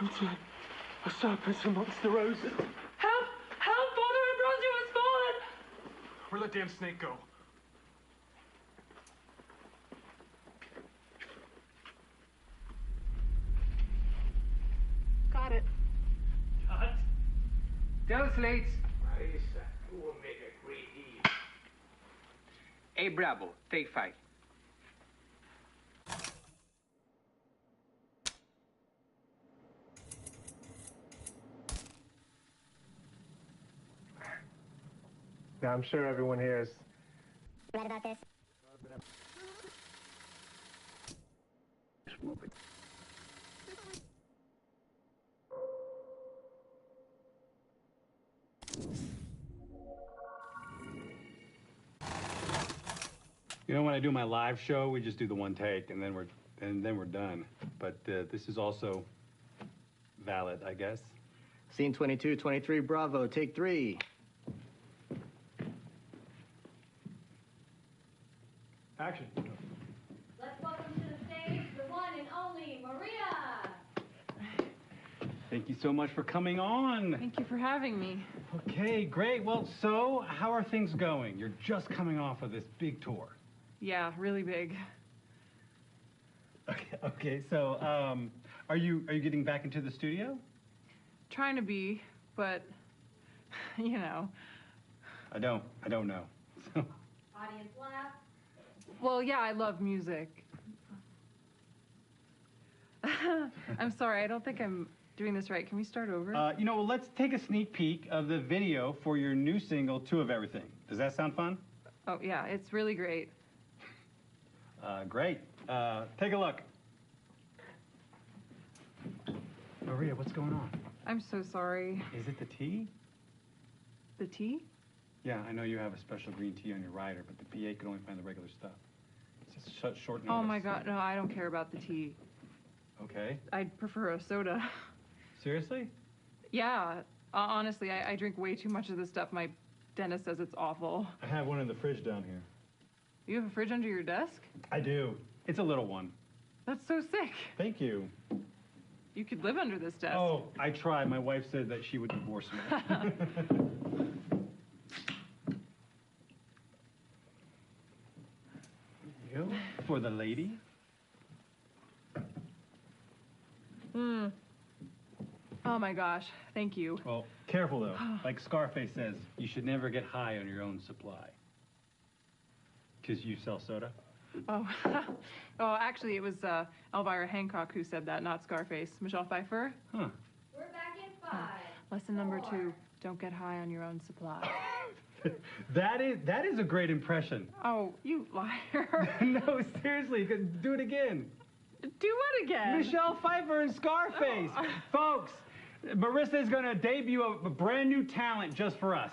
I'm dead. A serpent amongst the roses. Help! Help! Father Ambrosio has fallen! Where'd that damn snake go? Got it. Cut. Those slates. Marissa, you will make a great deal. Hey, Bravo, take 5. Now, I'm sure everyone here is. Right about this? This movie. You know, when I do my live show, we just do the one take, and then we're done. But this is also valid, I guess. Scene 22, 23, Bravo, take 3. Action. Let's welcome to the stage the one and only Maria. Thank you so much for coming on. Thank you for having me. Okay, great. Well, so how are things going? You're just coming off of this big tour. Yeah, really big. Okay. So, are you getting back into the studio? Trying to be, but, you know. I don't know. Audience laugh. Well, yeah, I love music. I'm sorry, I don't think I'm doing this right. Can we start over? You know, well, let's take a sneak peek of the video for your new single, 2 of Everything. Does that sound fun? Oh, yeah, it's really great. Great. Take a look. Maria, what's going on? I'm so sorry. Is it the tea? The tea? Yeah, I know you have a special green tea on your rider, but the PA could only find the regular stuff. It's just such short notice. Oh my God, no, I don't care about the tea. Okay. I'd prefer a soda. Seriously? Yeah, honestly, I drink way too much of this stuff. My dentist says it's awful. I have one in the fridge down here. You have a fridge under your desk? I do. It's a little one. That's so sick. Thank you. You could live under this desk. Oh, I tried. My wife said that she would divorce me. You? For the lady? Oh my gosh, thank you. Well, careful though. Like Scarface says, you should never get high on your own supply. Because you sell soda? Oh, oh, actually, it was Elvira Hancock who said that, not Scarface. Michelle Pfeiffer? Huh. We're back in 5. Lesson number 2, don't get high on your own supply. That is a great impression. Oh, you liar. No, seriously, do it again. Do what again? Michelle Pfeiffer and Scarface. Folks, Marissa is going to debut a brand new talent just for us.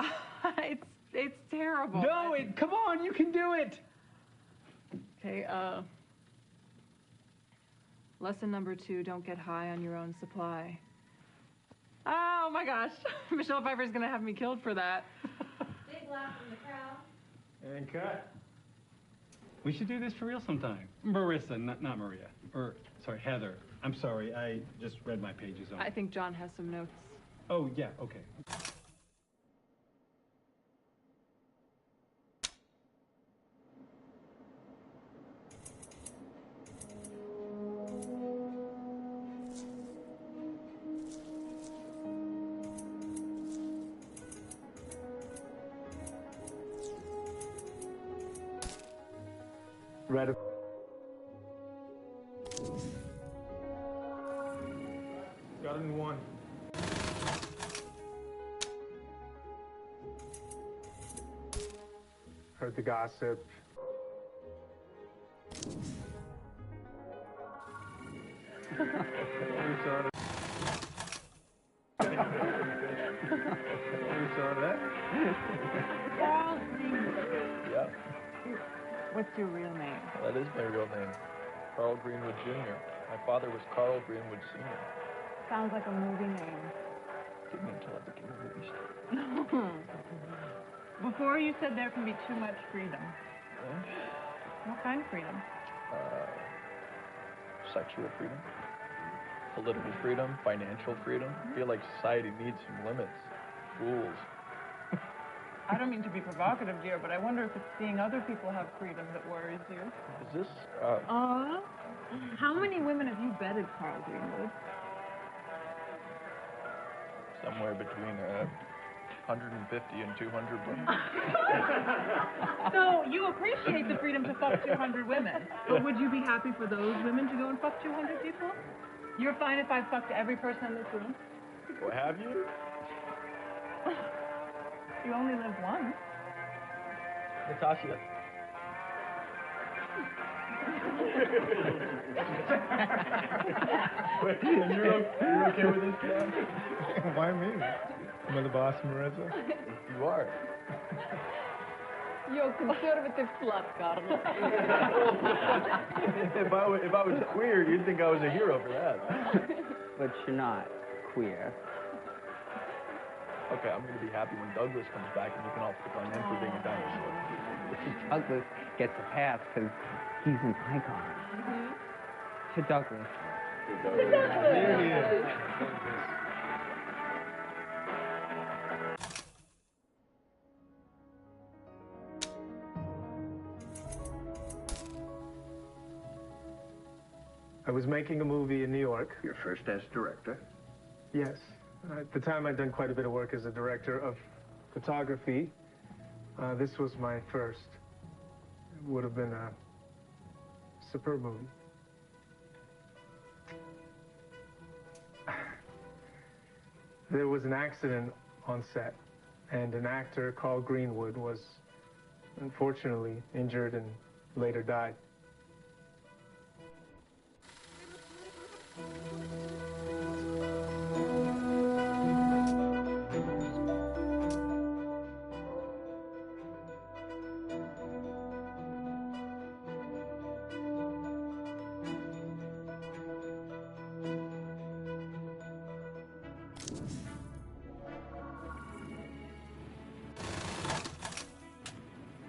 It's terrible. No, come on, you can do it. Okay, lesson number 2, don't get high on your own supply. Oh my gosh, Michelle Pfeiffer's gonna have me killed for that. Big laugh from the crowd. And cut. We should do this for real sometime. Marissa, not Maria. Or, sorry, Heather. I'm sorry, I just read my pages on. I think John has some notes. Oh, yeah, okay. Read it. Got it in 1. Heard the gossip. Yep. What's your real name? That is my real name. Carl Greenwood Jr. My father was Carl Greenwood Sr. Sounds like a movie name. Didn't until I became a movie star. Before you said there can be too much freedom. What kind of freedom? Sexual freedom, political freedom, financial freedom. I feel like society needs some limits, rules. I don't mean to be provocative, dear, but I wonder if it's seeing other people have freedom that worries you. Is this, How many women have you bedded, Carl Greenwood? somewhere between 150 and 200 women? So you appreciate the freedom to fuck 200 women, but would you be happy for those women to go and fuck 200 people? You're fine if I fucked every person in this room? What have you? You only live once. Natasha. Wait, you're okay with this, John? Why me? Am I the boss, Marissa? You are. You're conservative slut, Carl. If I was queer, you'd think I was a hero for that. But you're not queer. Okay, I'm gonna be happy when Douglas comes back and you can all pick on him for being a dinosaur. Douglas gets a pass because he's an icon. To Douglas. There he is. I was making a movie in New York. Your first as director? Yes. At the time, I'd done quite a bit of work as a director of photography. This was my first. It would have been a superb movie. There was an accident on set, and an actor, Carl Greenwood, was unfortunately injured and later died.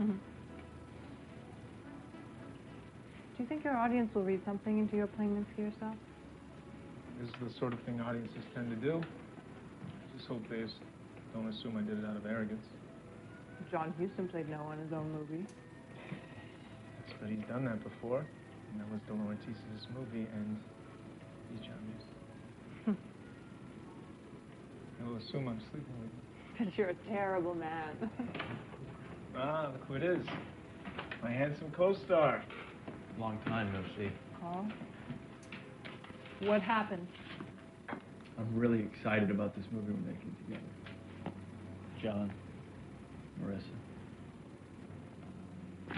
Do you think your audience will read something into your playing Minsky yourself? This is the sort of thing audiences tend to do. I just hope they don't assume I did it out of arrogance. John Huston played no in his own movie. That's but he's done that before. And that was De Laurentiis' movie, and he's John Huston. He'll assume I'm sleeping with him. Because you're a terrible man. Ah, look who it is. My handsome co-star. Long time no see. Oh? What happened? I'm really excited about this movie we're making together. John, Marissa.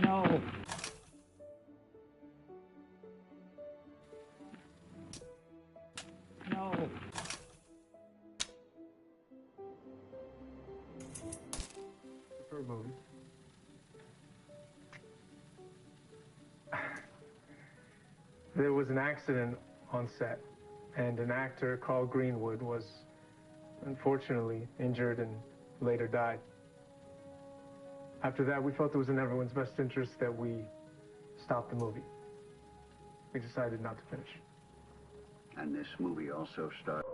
No. No. For a movie. There was an accident on set, and an actor called Greenwood was unfortunately injured and later died. After that, we felt it was in everyone's best interest that we stop the movie. We decided not to finish. And this movie also stars.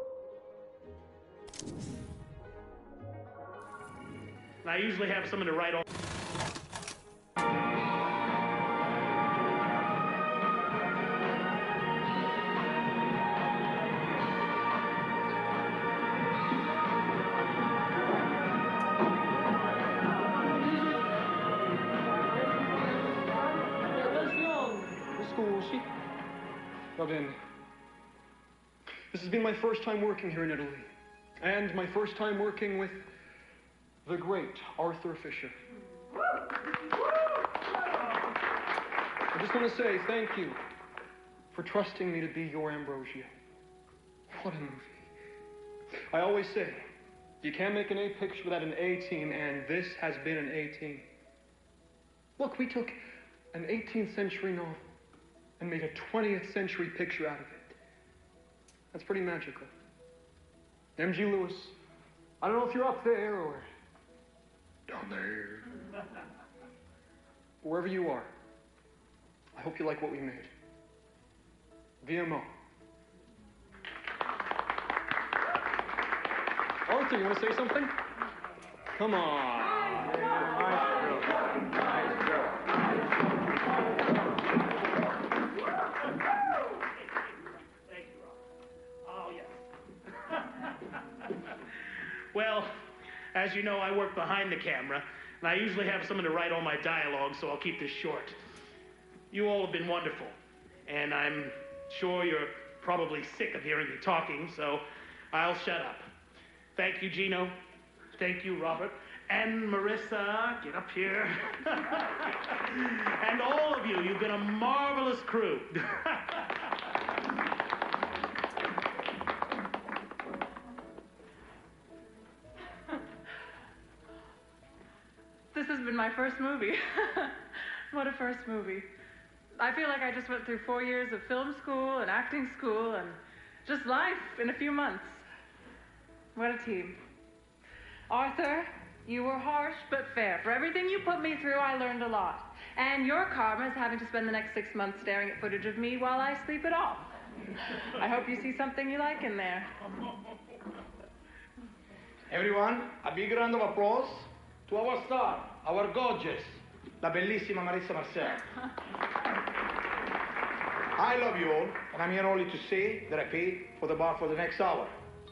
I usually have someone to write all. Robin, this has been my first time working here in Italy, and my first time working with the great Arthur Fisher. I just want to say thank you for trusting me to be your Ambrosio. What a movie. I always say, you can't make an A picture without an A team, and this has been an A team. Look, we took an 18th century novel and made a 20th century picture out of it. That's pretty magical. M.G. Lewis, I don't know if you're up there or down there. Wherever you are, I hope you like what we made. VMO. Arthur, you want to say something? Come on. Well, as you know, I work behind the camera, and I usually have someone to write all my dialogue, so I'll keep this short. You all have been wonderful, and I'm sure you're probably sick of hearing me talking, so I'll shut up. Thank you, Gino. Thank you, Robert. And Marissa, get up here. And all of you, you've been a marvelous crew. This has been my first movie. What a first movie. I feel like I just went through 4 years of film school and acting school and just life in a few months. What a team. Arthur, you were harsh but fair. For everything you put me through, I learned a lot. And your karma is having to spend the next 6 months staring at footage of me while I sleep it off. I hope you see something you like in there. Everyone, a big round of applause to our star, our gorgeous, la bellissima Marissa Marcel. I love you all, and I'm here only to say that I paid for the bar for the next hour.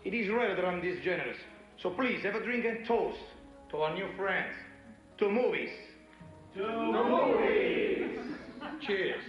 It is rare that I'm this generous. So please, have a drink and toast to our new friends. To movies. To movies. Cheers.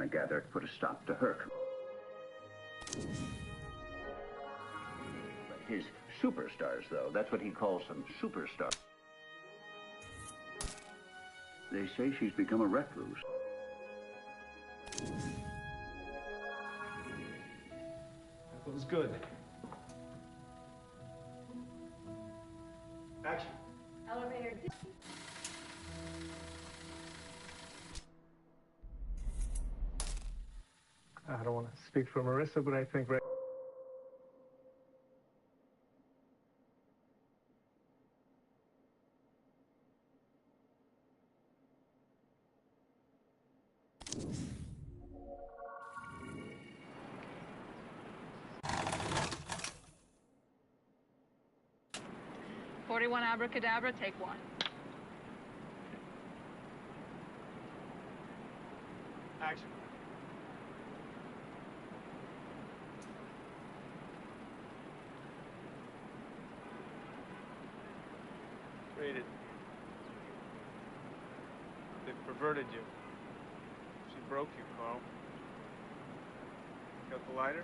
I gather it put a stop to her. But his superstars, though, that's what he calls them, superstars. They say she's become a recluse. That was good. Action. Elevator. I don't want to speak for Marissa, but I think right. Abracadabra, take one. Action. Rated. They perverted you. She broke you, Carl. Got the lighter?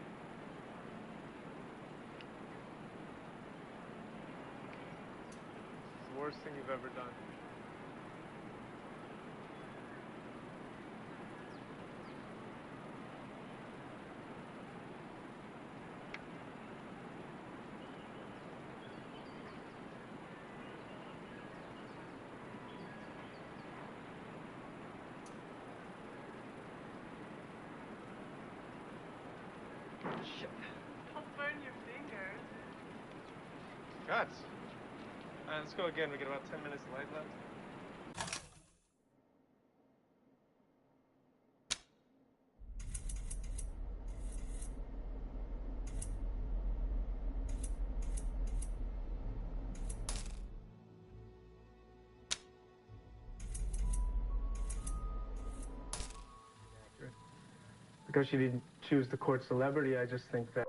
It's the worst thing you've ever done. I'll burn your fingers. Guts. Let's go again. We got about 10 minutes of light left. Because she didn't choose the court celebrity, I just think that.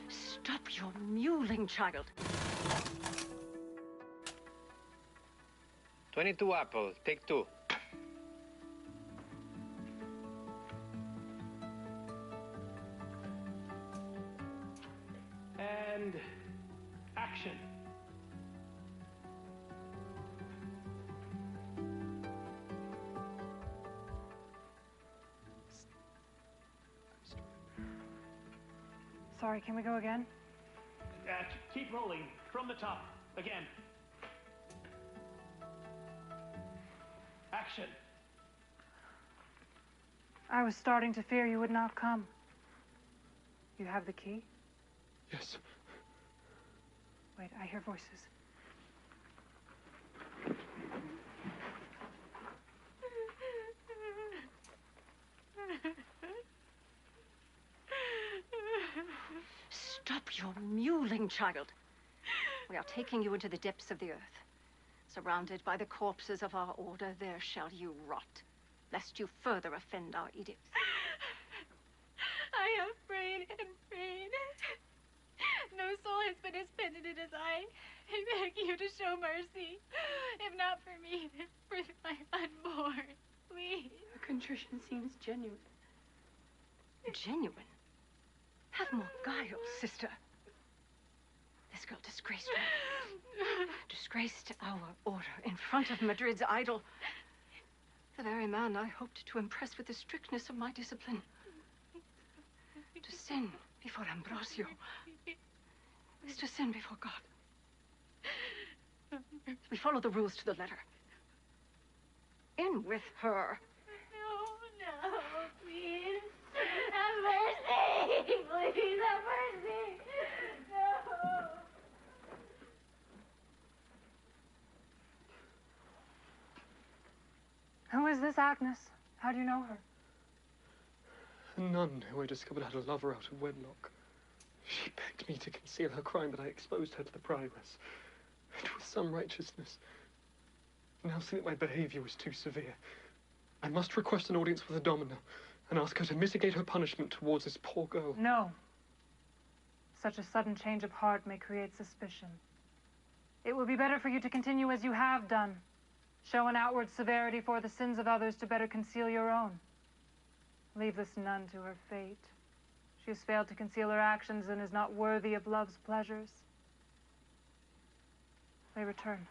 Stop your mewling, child. 22 apple, take 2. And action. Sorry, can we go again? Keep rolling from the top. Again. Action. I was starting to fear you would not come. You have the key? Yes. Wait, I hear voices. Stop your mewling, child. We are taking you into the depths of the earth. Surrounded by the corpses of our order, there shall you rot, lest you further offend our edicts. I have prayed and prayed. No soul has been as penitent as I. I beg you to show mercy. If not for me, then for my unborn. Please. Her contrition seems genuine. Genuine? Have more guile, sister. This girl disgraced me. Disgraced our order in front of Madrid's idol. The very man I hoped to impress with the strictness of my discipline. To sin before Ambrosio is to sin before God. We follow the rules to the letter. In with her. No, please. Have mercy. Please, have mercy. No. Who is this Agnes? How do you know her? A nun who I discovered had a lover out of wedlock. She begged me to conceal her crime, but I exposed her to the prioress. And with some righteousness. Now see that my behavior was too severe. I must request an audience with the domino and ask her to mitigate her punishment towards this poor girl. No. Such a sudden change of heart may create suspicion. It would be better for you to continue as you have done. Show an outward severity for the sins of others to better conceal your own. Leave this nun to her fate. She has failed to conceal her actions and is not worthy of love's pleasures. They return.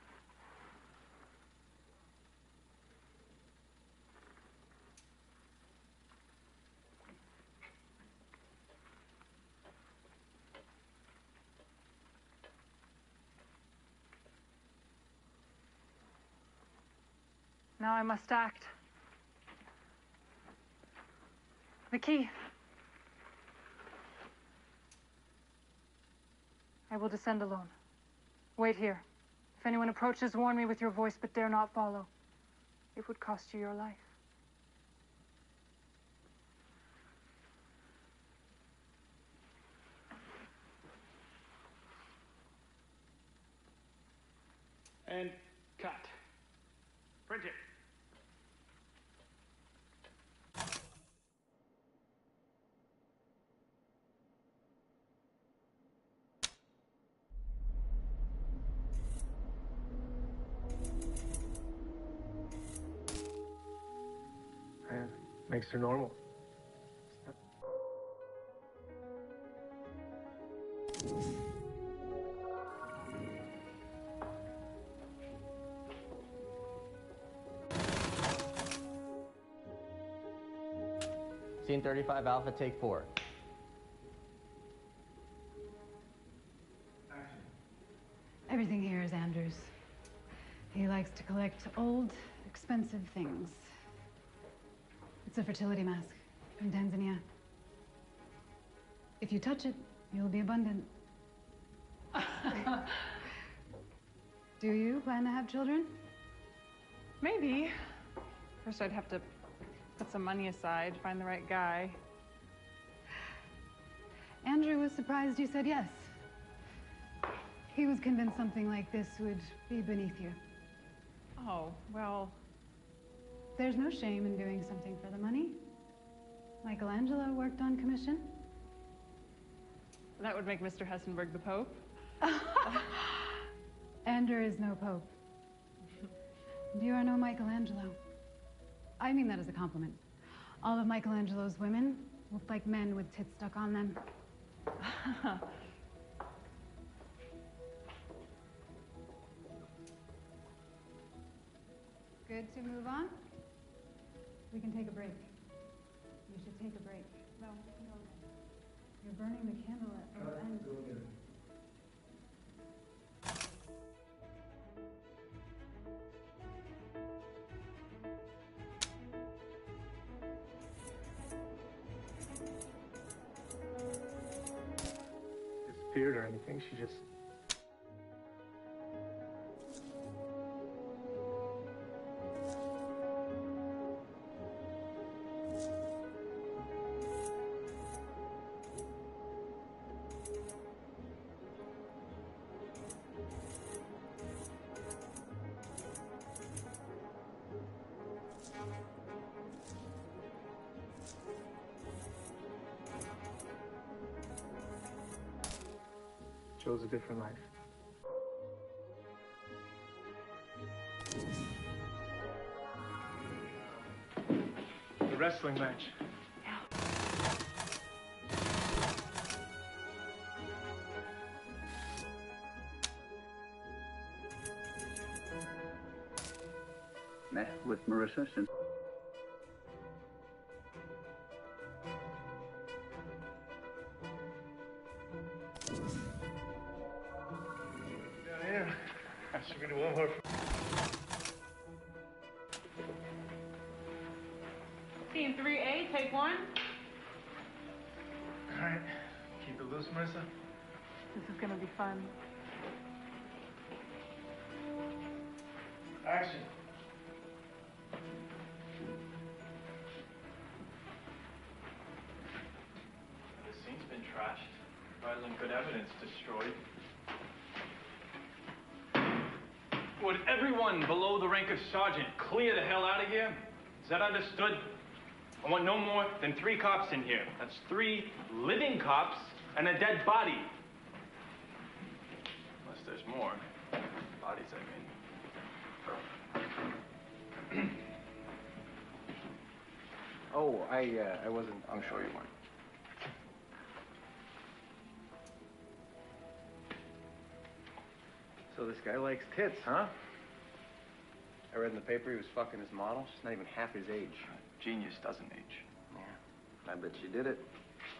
Now I must act. The key. I will descend alone. Wait here. If anyone approaches, warn me with your voice, but dare not follow. It would cost you your life. And cut. Print it. And makes her normal. Scene 35 Alpha, take 4. Everything here is Andrew's. He likes to collect old, expensive things. It's a fertility mask from Tanzania. If you touch it, you'll be abundant. Do you plan to have children? Maybe. First, I'd have to put some money aside, find the right guy. Andrew was surprised you said yes. He was convinced something like this would be beneath you. Oh, well... There's no shame in doing something for the money. Michelangelo worked on commission. That would make Mr. Hessenberg the Pope. Andrew is no pope. You are no Michelangelo. I mean that as a compliment. All of Michelangelo's women looked like men with tits stuck on them. Good to move on? We can take a break. You should take a break. No. You're burning the candle at both ends. Disappeared or anything, she just... chose a different life. The wrestling match. Met with Marissa since... Should we do one more? Scene 3A, take 1. All right. Keep it loose, Marissa. This is gonna be fun. Action. The scene's been trashed. Vital and good evidence destroyed. Would everyone below the rank of sergeant clear the hell out of here? Is that understood? I want no more than 3 cops in here. That's 3 living cops and a dead body. Unless there's more. Bodies, I mean. Oh, I wasn't. I'm sure you weren't. So this guy likes tits, huh? I read in the paper he was fucking his model. She's not even half his age. Genius doesn't age. Yeah, I bet you did it.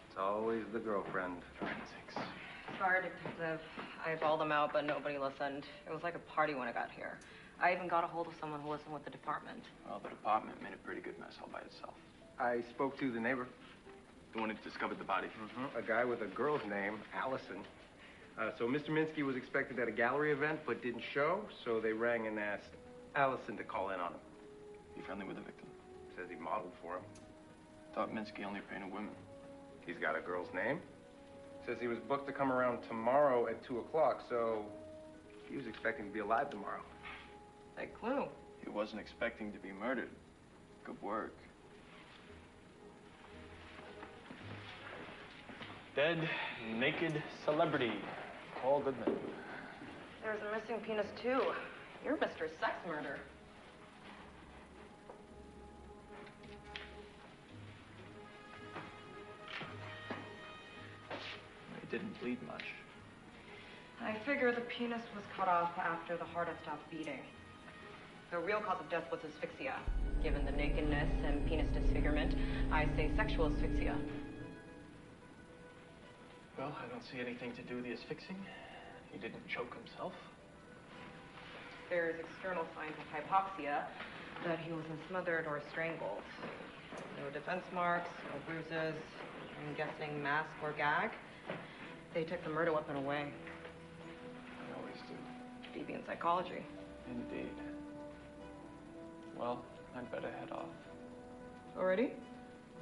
It's always the girlfriend. Forensics. Sorry, Detective. I bawled them out, but nobody listened. It was like a party when I got here. I even got a hold of someone who listened with the department. Well, the department made a pretty good mess all by itself. I spoke to the neighbor. The one who discovered the body? A guy with a girl's name, Allison. So Mr. Minsky was expected at a gallery event, but didn't show, so they rang and asked Allison to call in on him. You friendly with the victim? Says he modeled for him. Thought Minsky only painted women. He's got a girl's name. Says he was booked to come around tomorrow at 2 o'clock, so he was expecting to be alive tomorrow. Big clue. He wasn't expecting to be murdered. Good work. Dead, naked celebrity. Paul Goodman. There's a missing penis, too. You're Mr. Sex Murder. It didn't bleed much. I figure the penis was cut off after the heart had stopped beating. The real cause of death was asphyxia. Given the nakedness and penis disfigurement, I say sexual asphyxia. Well, I don't see anything to do with the asphyxiing. He didn't choke himself. There's external signs of hypoxia, that he wasn't smothered or strangled. No defense marks, no bruises. I'm guessing mask or gag. They took the murder weapon away. They always do. Deviant psychology. Indeed. Well, I'd better head off. Already?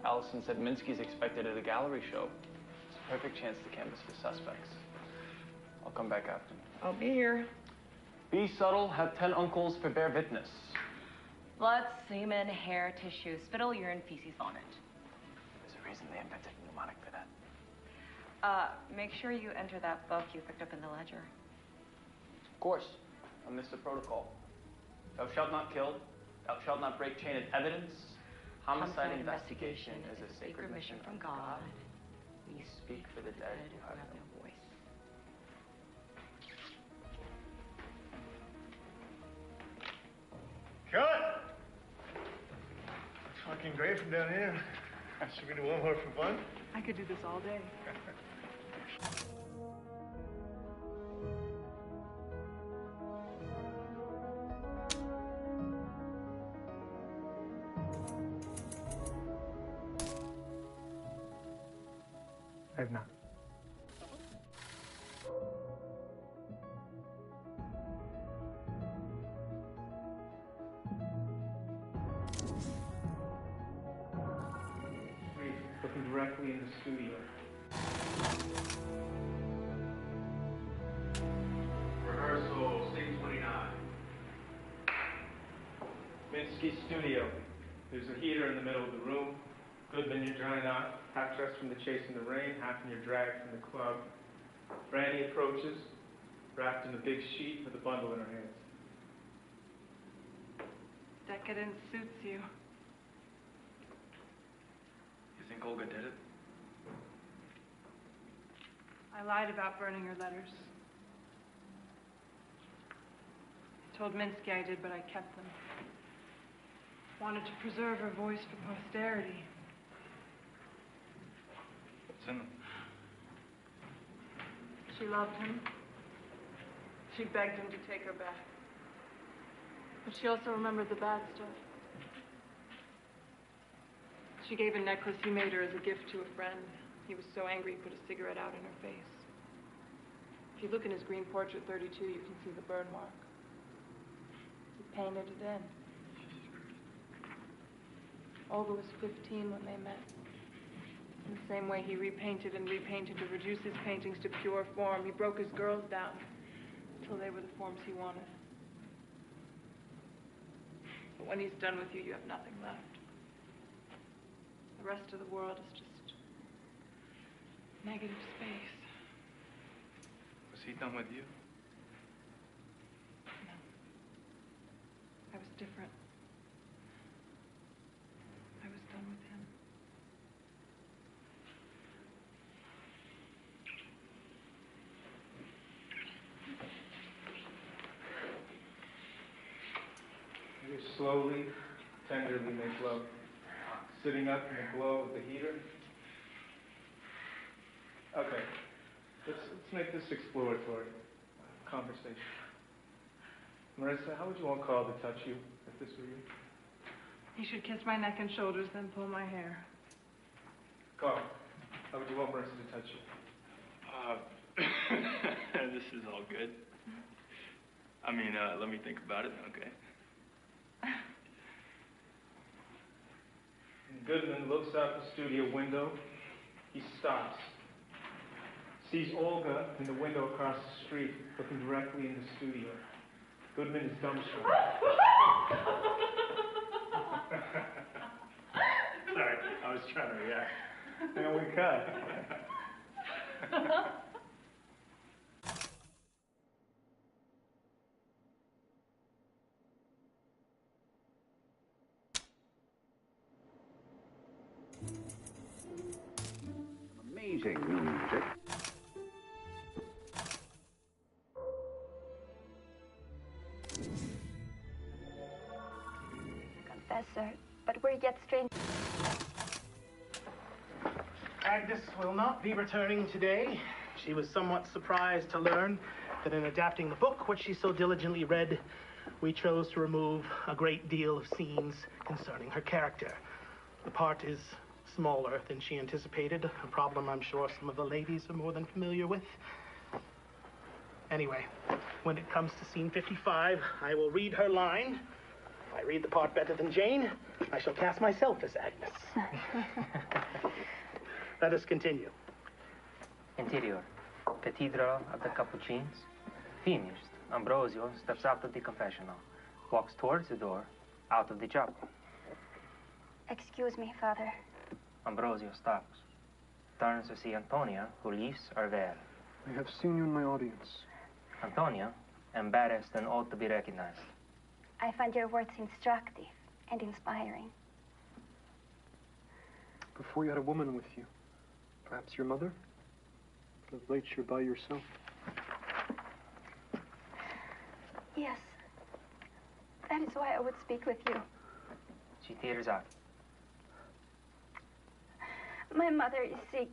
Allison said Minsky's expected at a gallery show. It's a perfect chance to canvass the suspects. I'll come back after. I'll be here. Be subtle, have 10 uncles for bear witness. Blood, semen, hair, tissue, spittle, urine, feces, vomit. There's a reason they invented a mnemonic for that. Make sure you enter that book you picked up in the ledger. Of course. I missed the protocol. Thou shalt not kill. Thou shalt not break chain of evidence. Homicide investigation is a sacred mission from God. We speak for the dead who have no voice. Cut! Fucking great from down here. Should we do one more for fun? I could do this all day. I have not. Looking directly in the studio. Rehearsal, scene 29. Minsky studio. There's a heater in the middle of the room. Goodman, you're drying out, half dressed from the chase in the rain, half in your drag from the club. Franny approaches, wrapped in a big sheet with a bundle in her hands. Decadence suits you. You think Olga did it? I lied about burning your letters. I told Minsky I did, but I kept them. Wanted to preserve her voice for posterity. What's in them? She loved him. She begged him to take her back. But she also remembered the bad stuff. She gave a necklace he made her as a gift to a friend. He was so angry he put a cigarette out in her face. If you look in his green portrait 32, you can see the burn mark. He painted it in. Olga was 15 when they met. In the same way he repainted and repainted to reduce his paintings to pure form, he broke his girls down until they were the forms he wanted. But when he's done with you, you have nothing left. The rest of the world is just negative space. Was he done with you? I was different. I was done with him. You slowly, tenderly make love, sitting up in the glow of the heater. Okay, let's make this exploratory conversation. Marissa, how would you want Carl to touch you if this were you? He should kiss my neck and shoulders, then pull my hair. Carl, how would you want Marissa to touch you? This is all good. I mean, let me think about it, okay? Goodman looks out the studio window. He stops. Sees Olga in the window across the street, looking directly in the studio. Goodman is dumbstruck. Sorry, I was trying to react. And we cut. Amazing new music. Confessor, but we're yet strange. Agnes will not be returning today. She was somewhat surprised to learn that in adapting the book, which she so diligently read, we chose to remove a great deal of scenes concerning her character. The part is smaller than she anticipated, a problem I'm sure some of the ladies are more than familiar with. Anyway, when it comes to scene 55, I will read her line. If I read the part better than Jane, I shall cast myself as Agnes. Let us continue. Interior, Cathedral of the Capuchins. Finished. Ambrosio steps out of the confessional, walks towards the door, out of the chapel. Excuse me, Father. Ambrosio stops, turns to see Antonia, who lifts her veil. I have seen you in my audience. Antonia, embarrassed and ought to be recognized. I find your words instructive and inspiring. Before you had a woman with you. Perhaps your mother? But of late you're by yourself. Yes. That is why I would speak with you. She tears out. My mother is sick.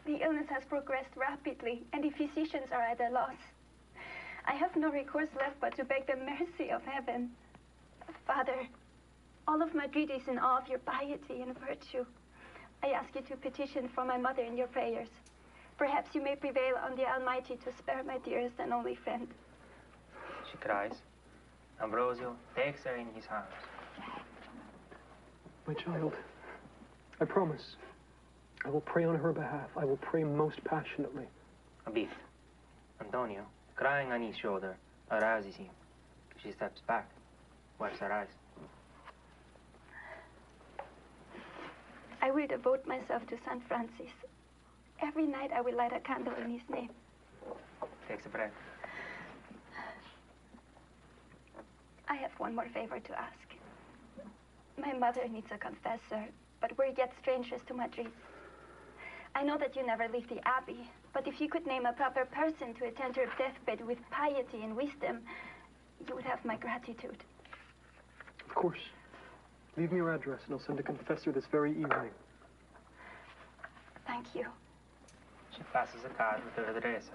The illness has progressed rapidly, and the physicians are at a loss. I have no recourse left but to beg the mercy of heaven. Father, all of Madrid is in awe of your piety and virtue. I ask you to petition for my mother in your prayers. Perhaps you may prevail on the Almighty to spare my dearest and only friend. She cries. Ambrosio takes her in his arms. My child, I promise. I will pray on her behalf. I will pray most passionately. A bit. Antonio, crying on his shoulder, arouses him. She steps back, wipes her eyes. I will devote myself to San Francis. Every night I will light a candle in his name. Takes a breath. I have one more favor to ask. My mother needs a confessor, but we're yet strangers to Madrid. I know that you never leave the Abbey, but if you could name a proper person to attend her deathbed with piety and wisdom, you would have my gratitude. Of course. Leave me your address and I'll send a confessor this very evening. Thank you. She passes a card with her address.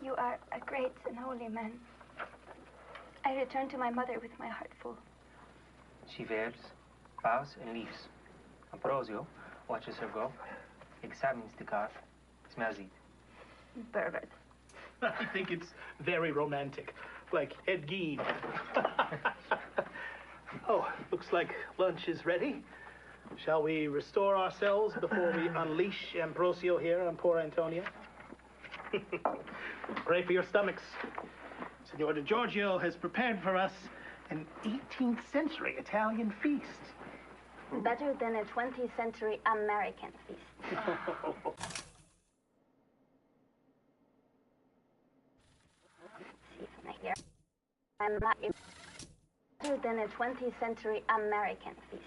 You are a great and holy man. I return to my mother with my heart full. She veils, bows, and leaves. Ambrosio watches her go, examines the card, smells it. Pervert. I think it's very romantic, like Ed Gein. Oh, looks like lunch is ready. Shall we restore ourselves before we unleash Ambrosio here on poor Antonia? Pray for your stomachs. Signor Di Giorgio has prepared for us an 18th century Italian feast. Better than a 20th century American feast. See if I hear. better than a 20th century American feast.